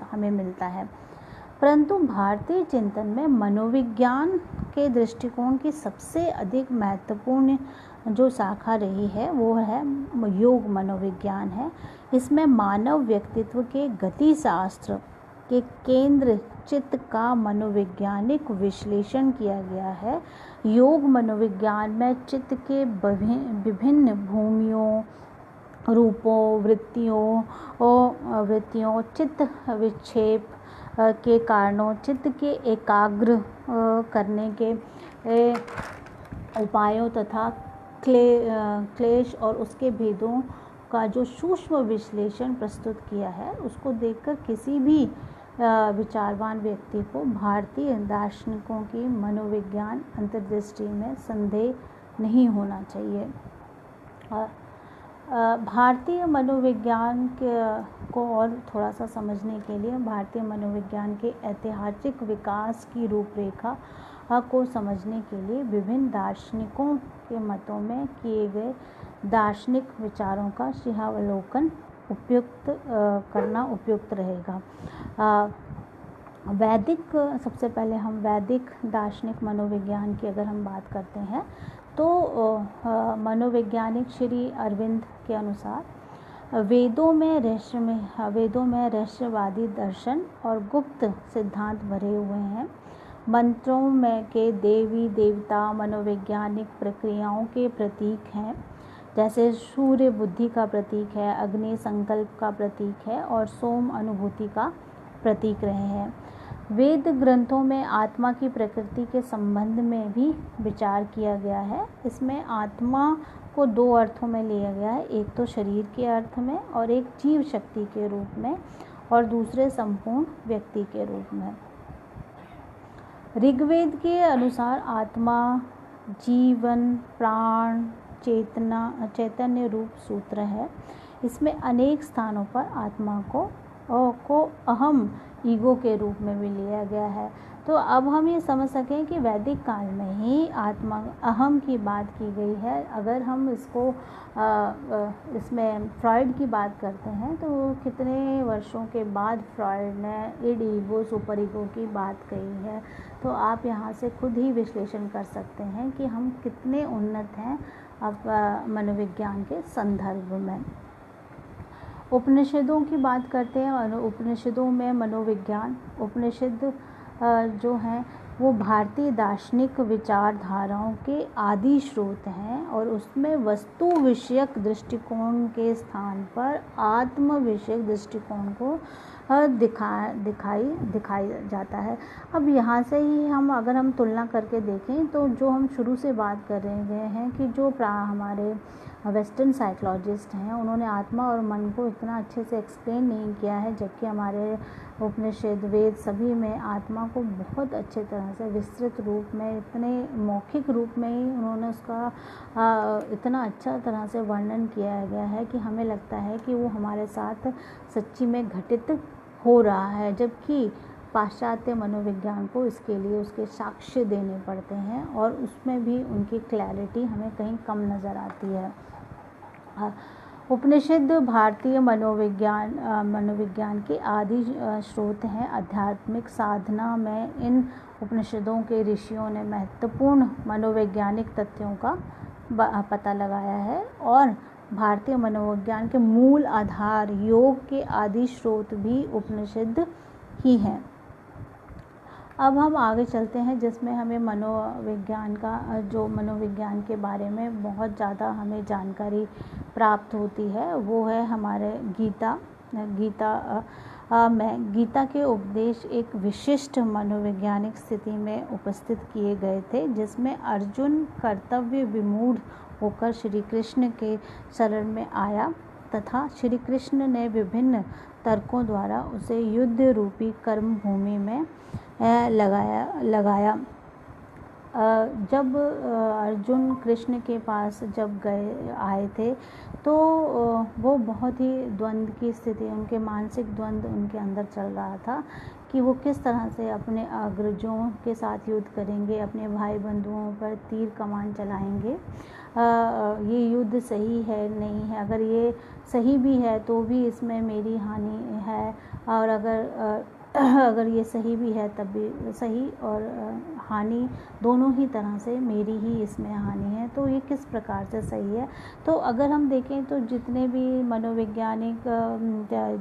हमें मिलता है। परंतु भारतीय चिंतन में मनोविज्ञान के दृष्टिकोण की सबसे अधिक महत्वपूर्ण जो शाखा रही है वो है योग मनोविज्ञान है। इसमें मानव व्यक्तित्व के गति शास्त्र के केंद्र चित्त का मनोवैज्ञानिक विश्लेषण किया गया है। योग मनोविज्ञान में चित्त के विभिन्न भूमियों, रूपों, वृत्तियों, चित्त विक्षेप के कारणों, चित्त के एकाग्र करने के उपायों तथा क्लेश और उसके भेदों का जो सूक्ष्म विश्लेषण प्रस्तुत किया है, उसको देखकर किसी भी विचारवान व्यक्ति को भारतीय दार्शनिकों की मनोविज्ञान अंतर्दृष्टि में संदेह नहीं होना चाहिए। भारतीय मनोविज्ञान को और थोड़ा सा समझने के लिए भारतीय मनोविज्ञान के ऐतिहासिक विकास की रूपरेखा को समझने के लिए विभिन्न दार्शनिकों के मतों में किए गए दार्शनिक विचारों का सिंहावलोकन करना उपयुक्त रहेगा। सबसे पहले हम वैदिक दार्शनिक मनोविज्ञान की अगर हम बात करते हैं तो मनोवैज्ञानिक श्री अरविंद के अनुसार वेदों में रहस्यवादी दर्शन और गुप्त सिद्धांत भरे हुए हैं। मंत्रों में के देवी देवता मनोवैज्ञानिक प्रक्रियाओं के प्रतीक हैं, जैसे सूर्य बुद्धि का प्रतीक है, अग्नि संकल्प का प्रतीक है और सोम अनुभूति का प्रतीक रहे हैं। वेद ग्रंथों में आत्मा की प्रकृति के संबंध में भी विचार किया गया है। इसमें आत्मा को दो अर्थों में लिया गया है, एक तो शरीर के अर्थ में और एक जीव शक्ति के रूप में, और दूसरे संपूर्ण व्यक्ति के रूप में। ऋग्वेद के अनुसार आत्मा जीवन, प्राण, चैतन्य रूप सूत्र है। इसमें अनेक स्थानों पर आत्मा को अहम ईगो के रूप में भी लिया गया है। तो अब हम ये समझ सकें कि वैदिक काल में ही आत्मा अहम की बात की गई है। अगर हम इसमें फ्रॉइड की बात करते हैं तो कितने वर्षों के बाद फ्रॉइड ने इड ईगो सुपर ईगो की बात कही है। तो आप यहाँ से खुद ही विश्लेषण कर सकते हैं कि हम कितने उन्नत हैं अब मनोविज्ञान के संदर्भ में। उपनिषदों की बात करते हैं और उपनिषदों में मनोविज्ञान उपनिषद जो हैं वो भारतीय दार्शनिक विचारधाराओं के आदि स्रोत हैं और उसमें वस्तु विषयक दृष्टिकोण के स्थान पर आत्म विषयक दृष्टिकोण को दिखाई जाता है। अब यहाँ से ही अगर हम तुलना करके देखें तो जो हम शुरू से बात कर रहे हैं कि जो हमारे वेस्टर्न साइकोलॉजिस्ट हैं उन्होंने आत्मा और मन को इतना अच्छे से एक्सप्लेन नहीं किया है, जबकि हमारे उपनिषद वेद सभी में आत्मा को बहुत अच्छे तरह से विस्तृत रूप में, इतने मौखिक रूप में ही उन्होंने उसका इतना अच्छा तरह से वर्णन किया गया है कि हमें लगता है कि वो हमारे साथ सच्ची में घटित हो रहा है, जबकि पाश्चात्य मनोविज्ञान को इसके लिए उसके साक्ष्य देने पड़ते हैं और उसमें भी उनकी क्लैरिटी हमें कहीं कम नज़र आती है। उपनिषद भारतीय मनोविज्ञान के आदि स्रोत हैं। आध्यात्मिक साधना में इन उपनिषदों के ऋषियों ने महत्वपूर्ण मनोवैज्ञानिक तथ्यों का पता लगाया है और भारतीय मनोविज्ञान के मूल आधार योग के आदि स्रोत भी उपनिषद ही हैं। अब हम आगे चलते हैं जिसमें हमें मनोविज्ञान के बारे में बहुत ज़्यादा हमें जानकारी प्राप्त होती है, वो है हमारे गीता के उपदेश एक विशिष्ट मनोवैज्ञानिक स्थिति में उपस्थित किए गए थे, जिसमें अर्जुन कर्तव्य विमूढ़ होकर श्री कृष्ण के शरण में आया तथा श्री कृष्ण ने विभिन्न तर्कों द्वारा उसे युद्ध रूपी कर्म भूमि में लगाया। जब अर्जुन कृष्ण के पास जब आए थे तो वो बहुत ही द्वंद्व की स्थिति, उनके मानसिक द्वंद्व उनके अंदर चल रहा था कि वो किस तरह से अपने अग्रजों के साथ युद्ध करेंगे, अपने भाई बंधुओं पर तीर कमान चलाएंगे। ये युद्ध सही है नहीं है, अगर ये सही भी है तो भी इसमें मेरी हानि है और अगर ये सही भी है तब भी सही और हानि दोनों ही तरह से मेरी ही इसमें हानि है, तो ये किस प्रकार से सही है। तो अगर हम देखें तो जितने भी मनोवैज्ञानिक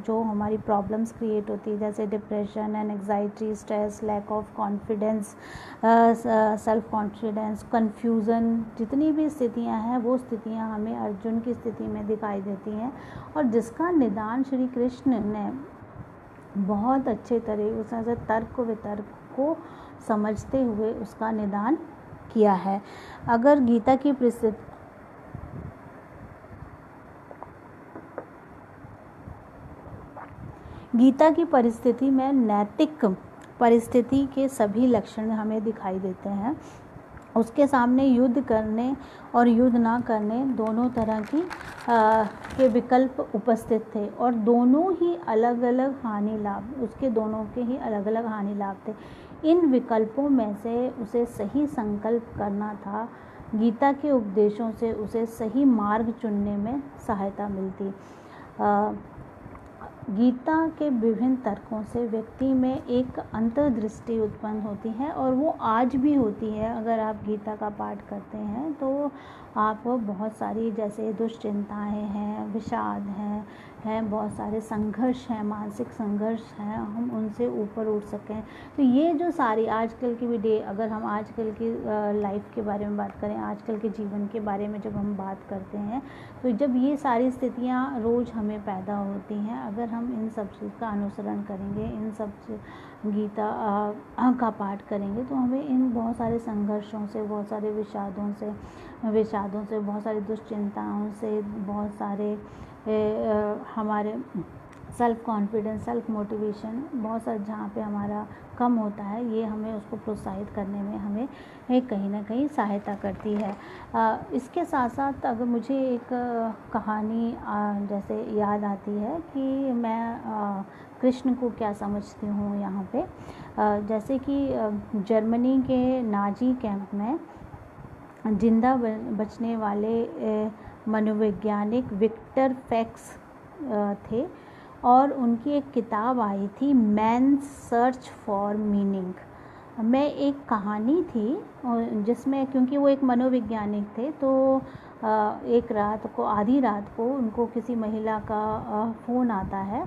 जो हमारी प्रॉब्लम्स क्रिएट होती है जैसे depression and anxiety, stress, lack of confidence, self confidence, confusion, जितनी भी स्थितियां हैं वो स्थितियां हमें अर्जुन की स्थिति में दिखाई देती हैं और जिसका निदान श्री कृष्ण ने बहुत अच्छे तरीके से तर्क वितर्क को समझते हुए उसका निदान किया है। अगर गीता की परिस्थिति में नैतिक परिस्थिति के सभी लक्षण हमें दिखाई देते हैं। उसके सामने युद्ध करने और युद्ध ना करने दोनों तरह के विकल्प उपस्थित थे और दोनों ही अलग अलग हानि लाभ, उसके दोनों के ही अलग अलग हानि लाभ थे। इन विकल्पों में से उसे सही संकल्प करना था। गीता के उपदेशों से उसे सही मार्ग चुनने में सहायता मिलती। गीता के विभिन्न तर्कों से व्यक्ति में एक अंतर्दृष्टि उत्पन्न होती है और वो आज भी होती है। अगर आप गीता का पाठ करते हैं तो आप बहुत सारी जैसे दुश्चिंताएँ हैं, विषाद हैं, बहुत सारे संघर्ष हैं, मानसिक संघर्ष हैं, हम उनसे ऊपर उठ सकें। तो ये जो सारी आजकल की भी अगर हम आजकल की लाइफ के बारे में बात करें, आजकल के जीवन के बारे में जब हम बात करते हैं तो जब ये सारी स्थितियाँ रोज़ हमें पैदा होती हैं, अगर हम इन सब चीज़ का अनुसरण करेंगे, इन सब गीता का पाठ करेंगे तो हमें इन बहुत सारे संघर्षों से, बहुत सारे विषादों से, बहुत सारी दुश्चिंताओं से, बहुत सारे हमारे सेल्फ कॉन्फिडेंस, सेल्फ मोटिवेशन बहुत सारे जहाँ पे हमारा कम होता है, ये हमें उसको प्रोत्साहित करने में हमें कहीं ना कहीं सहायता करती है। इसके साथ साथ अगर मुझे एक कहानी जैसे याद आती है कि मैं कृष्ण को क्या समझती हूँ यहाँ पे, जैसे कि जर्मनी के नाजी कैंप में जिंदा बचने वाले मनोवैज्ञानिक विक्टर फ्रैंक्ल थे और उनकी एक किताब आई थी मैन्स सर्च फॉर मीनिंग। में एक कहानी थी जिसमें, क्योंकि वो एक मनोवैज्ञानिक थे तो एक रात को, आधी रात को उनको किसी महिला का फ़ोन आता है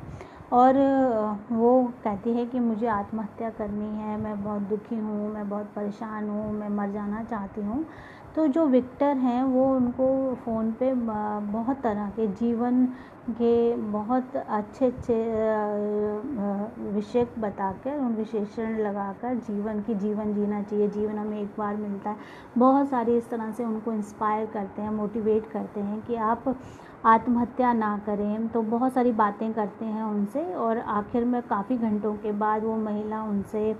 और वो कहती है कि मुझे आत्महत्या करनी है, मैं बहुत दुखी हूँ, मैं बहुत परेशान हूँ, मैं मर जाना चाहती हूँ। तो जो विक्टर हैं वो उनको फ़ोन पे बहुत तरह के जीवन के बहुत अच्छे विषय बताकर, उन विशेषण लगाकर जीवन जीना चाहिए, जीवन हमें एक बार मिलता है, बहुत सारी इस तरह से उनको इंस्पायर करते हैं, मोटिवेट करते हैं कि आप आत्महत्या ना करें। तो बहुत सारी बातें करते हैं उनसे और आखिर में काफ़ी घंटों के बाद वो महिला उनसे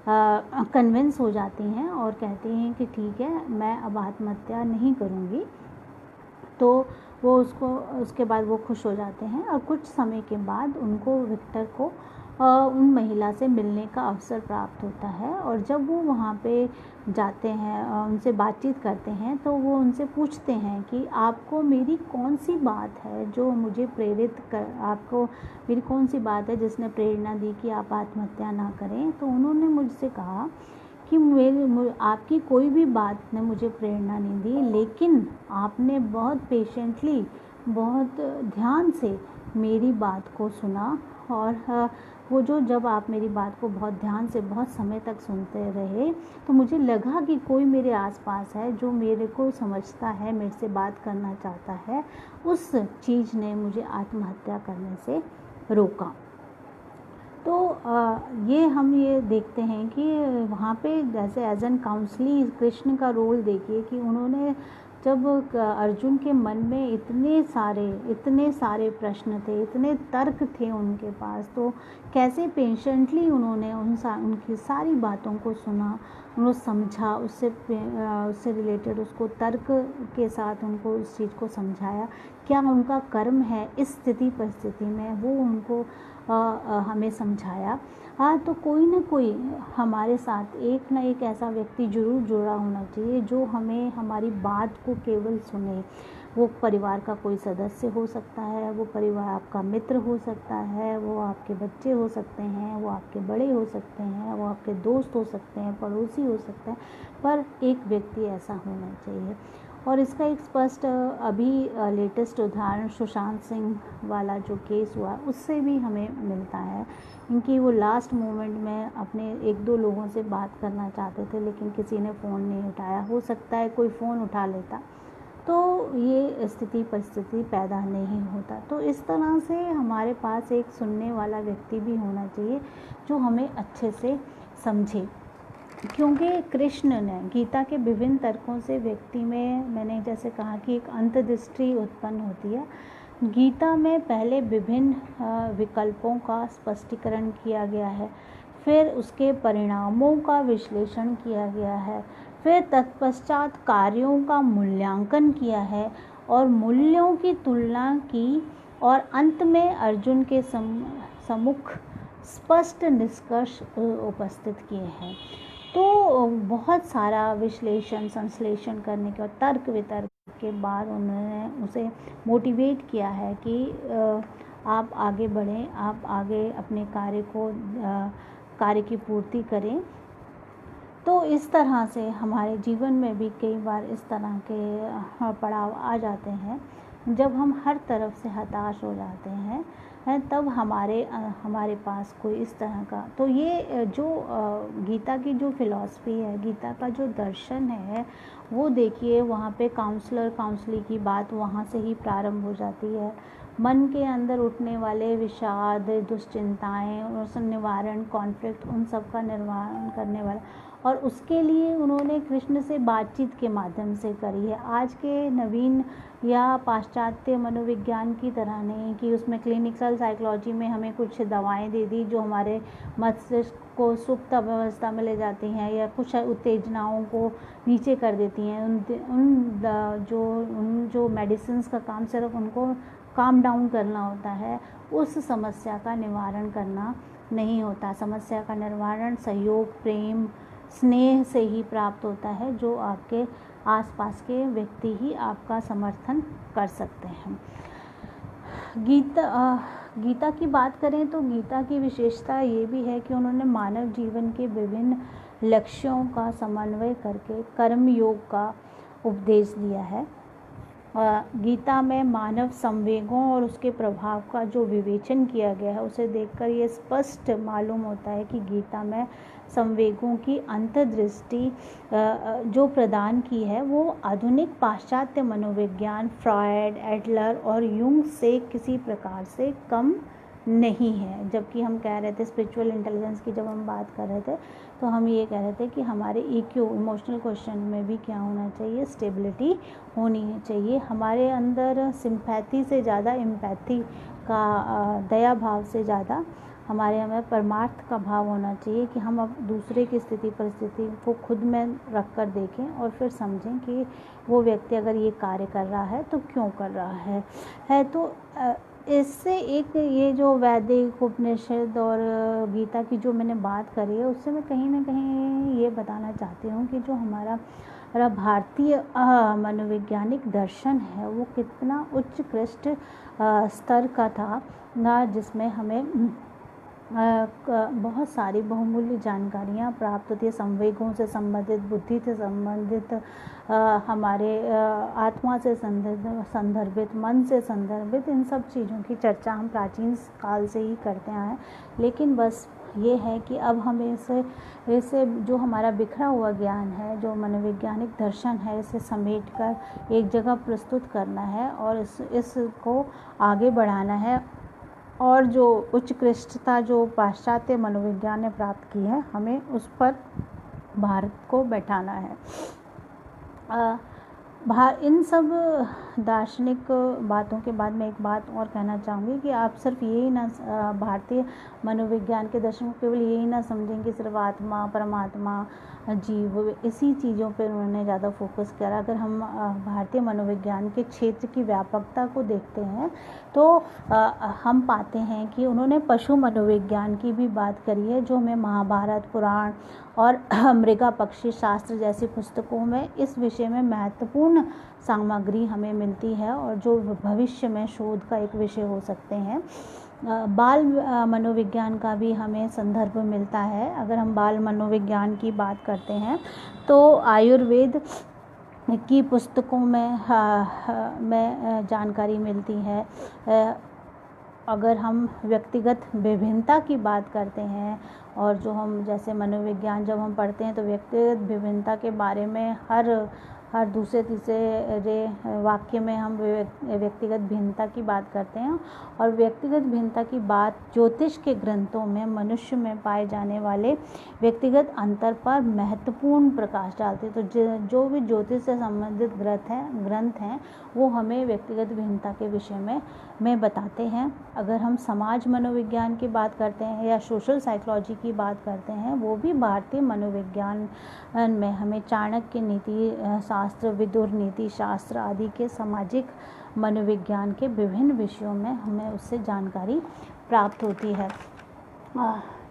कन्विंस हो जाती हैं और कहती हैं कि ठीक है, मैं अब आत्महत्या नहीं करूँगी। तो वो उसके बाद वो खुश हो जाते हैं और कुछ समय के बाद उनको विक्टर को उन महिला से मिलने का अवसर प्राप्त होता है और जब वो वहाँ पे जाते हैं, उनसे बातचीत करते हैं, तो वो उनसे पूछते हैं कि आपको मेरी कौन सी बात है जो मुझे आपको मेरी कौन सी बात है जिसने प्रेरणा दी कि आप आत्महत्या ना करें। तो उन्होंने मुझसे कहा कि आपकी कोई भी बात ने मुझे प्रेरणा नहीं दी, लेकिन आपने बहुत पेशेंटली, बहुत ध्यान से मेरी बात को सुना और वो जब आप मेरी बात को बहुत ध्यान से बहुत समय तक सुनते रहे तो मुझे लगा कि कोई मेरे आसपास है जो मेरे को समझता है, मेरे से बात करना चाहता है। उस चीज़ ने मुझे आत्महत्या करने से रोका। तो हम ये देखते हैं कि वहाँ पे जैसे एज एन काउंसली कृष्ण का रोल देखिए कि उन्होंने जब अर्जुन के मन में इतने सारे प्रश्न थे, इतने तर्क थे उनके पास, तो कैसे पेशेंटली उन्होंने उनकी सारी बातों को सुना, उन्होंने समझा, उससे रिलेटेड उसको तर्क के साथ उनको उस चीज़ को समझाया, क्या उनका कर्म है इस स्थिति परिस्थिति में, वो उनको हमें समझाया। हाँ, तो कोई ना कोई हमारे साथ एक ना एक ऐसा व्यक्ति ज़रूर जुड़ा होना चाहिए जो हमें हमारी बात को केवल सुने। वो परिवार का कोई सदस्य हो सकता है, वो परिवार आपका मित्र हो सकता है, वो आपके बच्चे हो सकते हैं, वो आपके बड़े हो सकते हैं, वो आपके दोस्त हो सकते हैं, पड़ोसी हो सकते हैं, पर एक व्यक्ति ऐसा होना चाहिए। और इसका एक स्पष्ट अभी लेटेस्ट उदाहरण सुशांत सिंह वाला जो केस हुआ उससे भी हमें मिलता है, क्योंकि वो लास्ट मोमेंट में अपने 1-2 लोगों से बात करना चाहते थे लेकिन किसी ने फ़ोन नहीं उठाया। हो सकता है कोई फ़ोन उठा लेता तो ये स्थिति परिस्थिति पैदा नहीं होता। तो इस तरह से हमारे पास एक सुनने वाला व्यक्ति भी होना चाहिए जो हमें अच्छे से समझे, क्योंकि कृष्ण ने गीता के विभिन्न तर्कों से व्यक्ति में, मैंने जैसे कहा कि एक अंतर्दृष्टि उत्पन्न होती है। गीता में पहले विभिन्न विकल्पों का स्पष्टीकरण किया गया है, फिर उसके परिणामों का विश्लेषण किया गया है, फिर तत्पश्चात कार्यों का मूल्यांकन किया है और मूल्यों की तुलना की और अंत में अर्जुन के सम्मुख स्पष्ट निष्कर्ष उपस्थित किए हैं। तो बहुत सारा विश्लेषण संश्लेषण करने के और तर्क वितर्क के बाद उन्होंने उसे मोटिवेट किया है कि आप आगे बढ़ें, आप आगे अपने कार्य की पूर्ति करें। तो इस तरह से हमारे जीवन में भी कई बार इस तरह के पड़ाव आ जाते हैं जब हम हर तरफ से हताश हो जाते हैं, तब हमारे पास कोई इस तरह का, तो ये जो गीता की जो फिलॉसफी है, गीता का जो दर्शन है, वो देखिए वहाँ पे काउंसली की बात वहाँ से ही प्रारंभ हो जाती है। मन के अंदर उठने वाले विषाद, दुश्चिंताएं और उस निवारण, कॉन्फ्लिक्ट, उन सब का निर्वारण करने वाला, और उसके लिए उन्होंने कृष्ण से बातचीत के माध्यम से करी है। आज के नवीन या पाश्चात्य मनोविज्ञान की तरह नहीं कि उसमें क्लिनिकल साइकोलॉजी में हमें कुछ दवाएं दे दी जो हमारे मस्तिष्क को सुप्त अवस्था में ले जाती हैं या कुछ उत्तेजनाओं को नीचे कर देती हैं। उन जो मेडिसिन का काम सिर्फ उनको काम डाउन करना होता है, उस समस्या का निवारण करना नहीं होता। समस्या का निवारण सहयोग, प्रेम, स्नेह से ही प्राप्त होता है, जो आपके आसपास के व्यक्ति ही आपका समर्थन कर सकते हैं। गीता की बात करें तो गीता की विशेषता ये भी है कि उन्होंने मानव जीवन के विभिन्न लक्ष्यों का समन्वय करके कर्म योग का उपदेश दिया है। गीता में मानव संवेगों और उसके प्रभाव का जो विवेचन किया गया है उसे देखकर ये स्पष्ट मालूम होता है कि गीता में संवेगों की अंतर्दृष्टि जो प्रदान की है वो आधुनिक पाश्चात्य मनोविज्ञान फ्रॉयड, एडलर और यूंग से किसी प्रकार से कम नहीं है। जबकि हम कह रहे थे स्पिरिचुअल इंटेलिजेंस की, जब हम बात कर रहे थे तो हम ये कह रहे थे कि हमारे EQ इमोशनल क्वेश्चन में भी क्या होना चाहिए, स्टेबिलिटी होनी चाहिए। हमारे अंदर सिंपैथी से ज़्यादा एम्पैथी का, दया भाव से ज़्यादा हमारे हमें परमार्थ का भाव होना चाहिए कि हम अब दूसरे की स्थिति परिस्थिति को खुद में रख कर देखें और फिर समझें कि वो व्यक्ति अगर ये कार्य कर रहा है तो क्यों कर रहा है। तो इससे एक ये जो वैदिक उपनिषद और गीता की जो मैंने बात करी है उससे मैं कहीं ना कहीं ये बताना चाहती हूँ कि जो हमारा भारतीय मनोवैज्ञानिक दर्शन है वो कितना उत्कृष्ट स्तर का था ना, जिसमें हमें बहुत सारी बहुमूल्य जानकारियाँ प्राप्त होती है, संवेगों से संबंधित, बुद्धि से संबंधित, हमारे आत्मा से संदर्भित, मन से संदर्भित, इन सब चीज़ों की चर्चा हम प्राचीन काल से ही करते आए हैं। लेकिन बस ये है कि अब हमें इसे जो हमारा बिखरा हुआ ज्ञान है, जो मनोवैज्ञानिक दर्शन है, इसे समेट कर एक जगह प्रस्तुत करना है और इसको आगे बढ़ाना है। और जो उत्कृष्टता जो पाश्चात्य मनोविज्ञान ने प्राप्त की है, हमें उस पर भारत को बैठाना है। इन सब दार्शनिक बातों के बाद मैं एक बात और कहना चाहूँगी कि आप सिर्फ यही ना भारतीय मनोविज्ञान के दर्शन को केवल यही ना समझें कि सिर्फ आत्मा, परमात्मा, जीव, इसी चीज़ों पर उन्होंने ज़्यादा फोकस करा। अगर हम भारतीय मनोविज्ञान के क्षेत्र की व्यापकता को देखते हैं तो हम पाते हैं कि उन्होंने पशु मनोविज्ञान की भी बात करी है, जो हमें महाभारत, पुराण और मृगा पक्षी शास्त्र जैसी पुस्तकों में इस विषय में महत्वपूर्ण सामग्री हमें मिलती है और जो भविष्य में शोध का एक विषय हो सकते हैं। बाल मनोविज्ञान का भी हमें संदर्भ मिलता है। अगर हम बाल मनोविज्ञान की बात करते हैं तो आयुर्वेद की पुस्तकों में जानकारी मिलती है। अगर हम व्यक्तिगत विभिन्नता की बात करते हैं और जो हम जैसे मनोविज्ञान जब हम पढ़ते हैं तो व्यक्तिगत विभिन्नता के बारे में हर दूसरे तीसरे वाक्य में हम व्यक्तिगत भिन्नता की बात करते हैं। और व्यक्तिगत भिन्नता की बात ज्योतिष के ग्रंथों में मनुष्य में पाए जाने वाले व्यक्तिगत अंतर पर महत्वपूर्ण प्रकाश डालते हैं। तो जो भी ज्योतिष से संबंधित ग्रंथ हैं वो हमें व्यक्तिगत भिन्नता के विषय में बताते हैं। अगर हम समाज मनोविज्ञान की बात करते हैं या सोशल साइकोलॉजी की बात करते हैं, वो भी भारतीय मनोविज्ञान में हमें चाणक्य नीति शास्त्र, विदुर नीति शास्त्र आदि के सामाजिक मनोविज्ञान के विभिन्न विषयों में हमें उससे जानकारी प्राप्त होती है।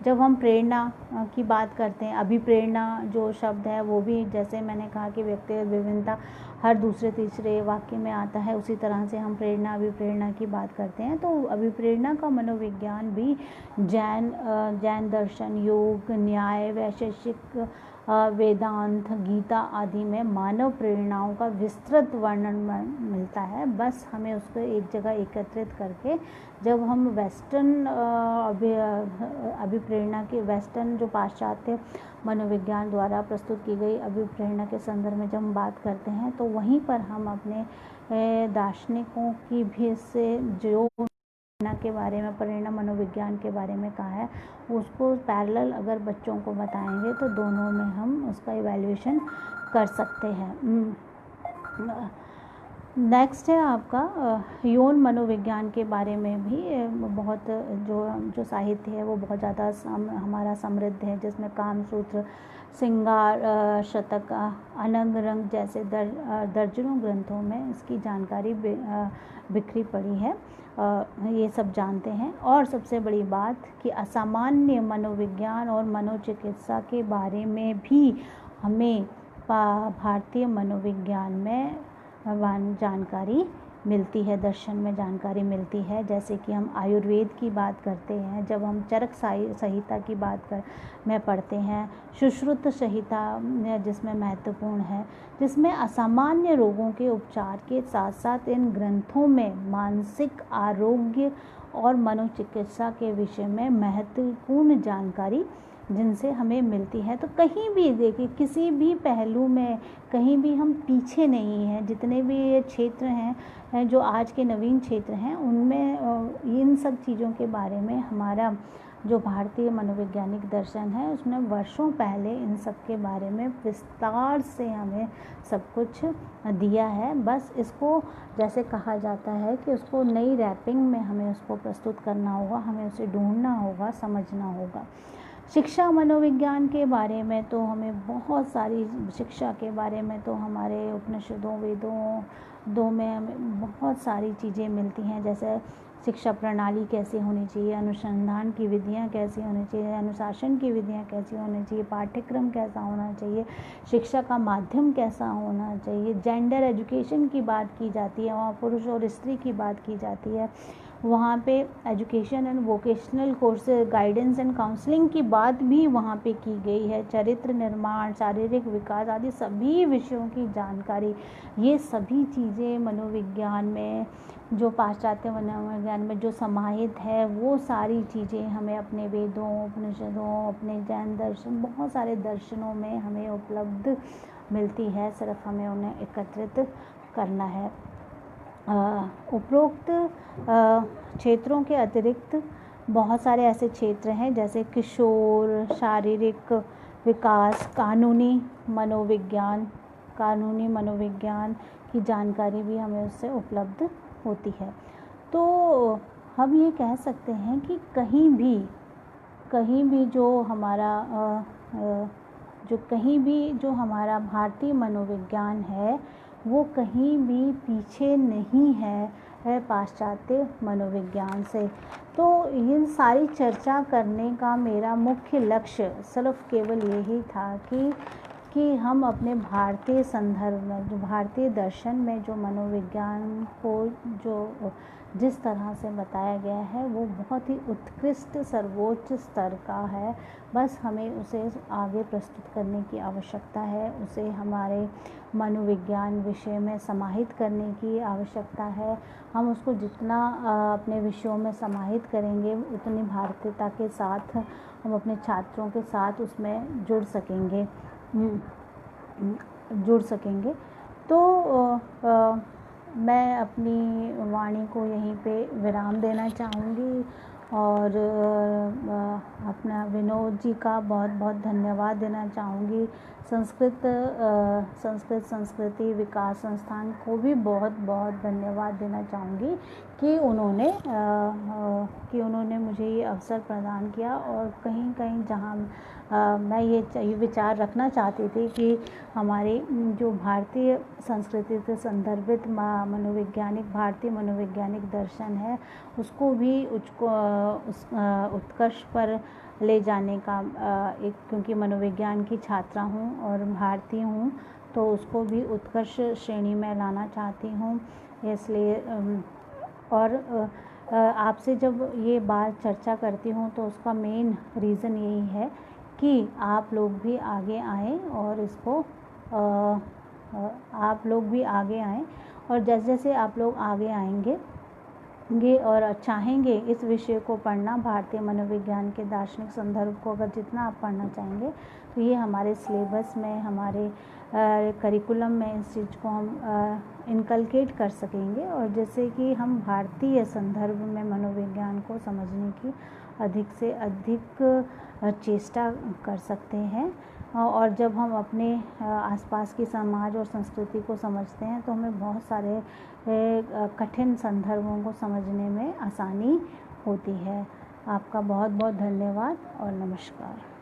जब हम प्रेरणा की बात करते हैं, अभिप्रेरणा जो शब्द है वो भी, जैसे मैंने कहा कि व्यक्तिगत विभिन्नता हर दूसरे तीसरे वाक्य में आता है, उसी तरह से हम प्रेरणा अभिप्रेरणा की बात करते हैं। तो अभिप्रेरणा का मनोविज्ञान भी जैन दर्शन, योग, न्याय, वैशेषिक, वेदांत, गीता आदि में मानव प्रेरणाओं का विस्तृत वर्णन मिलता है। बस हमें उसको एक जगह एकत्रित करके जब हम वेस्टर्न अभिप्रेरणा के, वेस्टर्न जो पाश्चात्य मनोविज्ञान द्वारा प्रस्तुत की गई अभिप्रेरणा के संदर्भ में जब हम बात करते हैं तो वहीं पर हम अपने दार्शनिकों की भी से जो के बारे में, प्रेरणा मनोविज्ञान के बारे में कहा है, उसको पैरेलल अगर बच्चों को बताएंगे तो दोनों में हम उसका इवैल्यूएशन कर सकते हैं। नेक्स्ट है आपका यौन मनोविज्ञान के बारे में भी बहुत जो साहित्य है वो बहुत ज़्यादा हमारा समृद्ध है, जिसमें कामसूत्र, श्रृंगार शतक, अनंग रंग जैसे दर्जनों ग्रंथों में इसकी जानकारी बिखरी पड़ी है। ये सब जानते हैं। और सबसे बड़ी बात कि असामान्य मनोविज्ञान और मनोचिकित्सा के बारे में भी हमें भारतीय मनोविज्ञान में जानकारी मिलती है, दर्शन में जानकारी मिलती है। जैसे कि हम आयुर्वेद की बात करते हैं, जब हम चरक संहिता की बात में पढ़ते हैं, सुश्रुत संहिता जिसमें महत्वपूर्ण है, जिसमें असामान्य रोगों के उपचार के साथ साथ इन ग्रंथों में मानसिक आरोग्य और मनोचिकित्सा के विषय में महत्वपूर्ण जानकारी जिनसे हमें मिलती है। तो कहीं भी देखिए, किसी भी पहलू में कहीं भी हम पीछे नहीं हैं। जितने भी ये क्षेत्र हैं जो आज के नवीन क्षेत्र हैं, उनमें इन सब चीज़ों के बारे में हमारा जो भारतीय मनोवैज्ञानिक दर्शन है उसने वर्षों पहले इन सब के बारे में विस्तार से हमें सब कुछ दिया है। बस इसको जैसे कहा जाता है कि उसको नई रैपिंग में हमें उसको प्रस्तुत करना होगा, हमें उसे ढूंढना होगा, समझना होगा। शिक्षा मनोविज्ञान के बारे में तो हमें बहुत सारी, शिक्षा के बारे में तो हमारे उपनिषदों वेदों में हमें बहुत सारी चीज़ें मिलती हैं। जैसे शिक्षा प्रणाली कैसी होनी चाहिए, अनुसंधान की विधियाँ कैसी होनी चाहिए, अनुशासन की विधियाँ कैसी होनी चाहिए, पाठ्यक्रम कैसा होना चाहिए, शिक्षा का माध्यम कैसा होना चाहिए, जेंडर एजुकेशन की बात की जाती है, वहाँ पुरुष और स्त्री की बात की जाती है, वहाँ पे education and vocational course, guidance and counselling की बात भी वहाँ पे की गई है, चरित्र निर्माण, शारीरिक विकास आदि सभी विषयों की जानकारी। ये सभी चीज़ें मनोविज्ञान में, जो पाश्चात्य मनोविज्ञान में जो समाहित है, वो सारी चीज़ें हमें अपने वेदों, उपनिषदों, अपने जैन दर्शन, बहुत सारे दर्शनों में हमें उपलब्ध मिलती है। सिर्फ हमें उन्हें एकत्रित करना है। उपरोक्त क्षेत्रों के अतिरिक्त बहुत सारे ऐसे क्षेत्र हैं जैसे किशोर, शारीरिक विकास, कानूनी मनोविज्ञान की जानकारी भी हमें उससे उपलब्ध होती है। तो हम ये कह सकते हैं कि कहीं भी जो हमारा भारतीय मनोविज्ञान है वो कहीं भी पीछे नहीं है पाश्चात्य मनोविज्ञान से। तो इन सारी चर्चा करने का मेरा मुख्य लक्ष्य सिर्फ केवल यही था कि हम अपने भारतीय संदर्भ में, जो भारतीय दर्शन में जो मनोविज्ञान को जो जिस तरह से बताया गया है वो बहुत ही उत्कृष्ट सर्वोच्च स्तर का है। बस हमें उसे आगे प्रस्तुत करने की आवश्यकता है, उसे हमारे मनोविज्ञान विषय में समाहित करने की आवश्यकता है। हम उसको जितना अपने विषयों में समाहित करेंगे उतनी भारतीयता के साथ हम अपने छात्रों के साथ उसमें जुड़ सकेंगे। तो मैं अपनी वाणी को यहीं पे विराम देना चाहूँगी और अपना विनोद जी का बहुत बहुत धन्यवाद देना चाहूँगी। संस्कृति विकास संस्थान को भी बहुत बहुत धन्यवाद देना चाहूँगी कि उन्होंने मुझे ये अवसर प्रदान किया। और कहीं जहाँ मैं ये विचार रखना चाहती थी कि हमारी जो भारतीय संस्कृति से संदर्भित भारतीय मनोवैज्ञानिक दर्शन है उसको भी उत्कर्ष पर ले जाने का क्योंकि मनोविज्ञान की छात्रा हूँ और भारतीय हूँ तो उसको भी उत्कर्ष श्रेणी में लाना चाहती हूँ। इसलिए और आपसे जब ये बात चर्चा करती हूँ तो उसका मेन रीज़न यही है कि आप लोग भी आगे आएँ और इसको आप लोग भी आगे आएँ और जैसे जैसे आप लोग आगे आएंगे और चाहेंगे इस विषय को पढ़ना, भारतीय मनोविज्ञान के दार्शनिक संदर्भ को अगर जितना आप पढ़ना चाहेंगे तो ये हमारे सिलेबस में, हमारे करिकुलम में इस चीज़ को हम इनकलकेट कर सकेंगे और जैसे कि हम भारतीय संदर्भ में मनोविज्ञान को समझने की अधिक से अधिक चेष्टा कर सकते हैं। और जब हम अपने आसपास की समाज और संस्कृति को समझते हैं तो हमें बहुत सारे कठिन संदर्भों को समझने में आसानी होती है। आपका बहुत बहुत धन्यवाद और नमस्कार।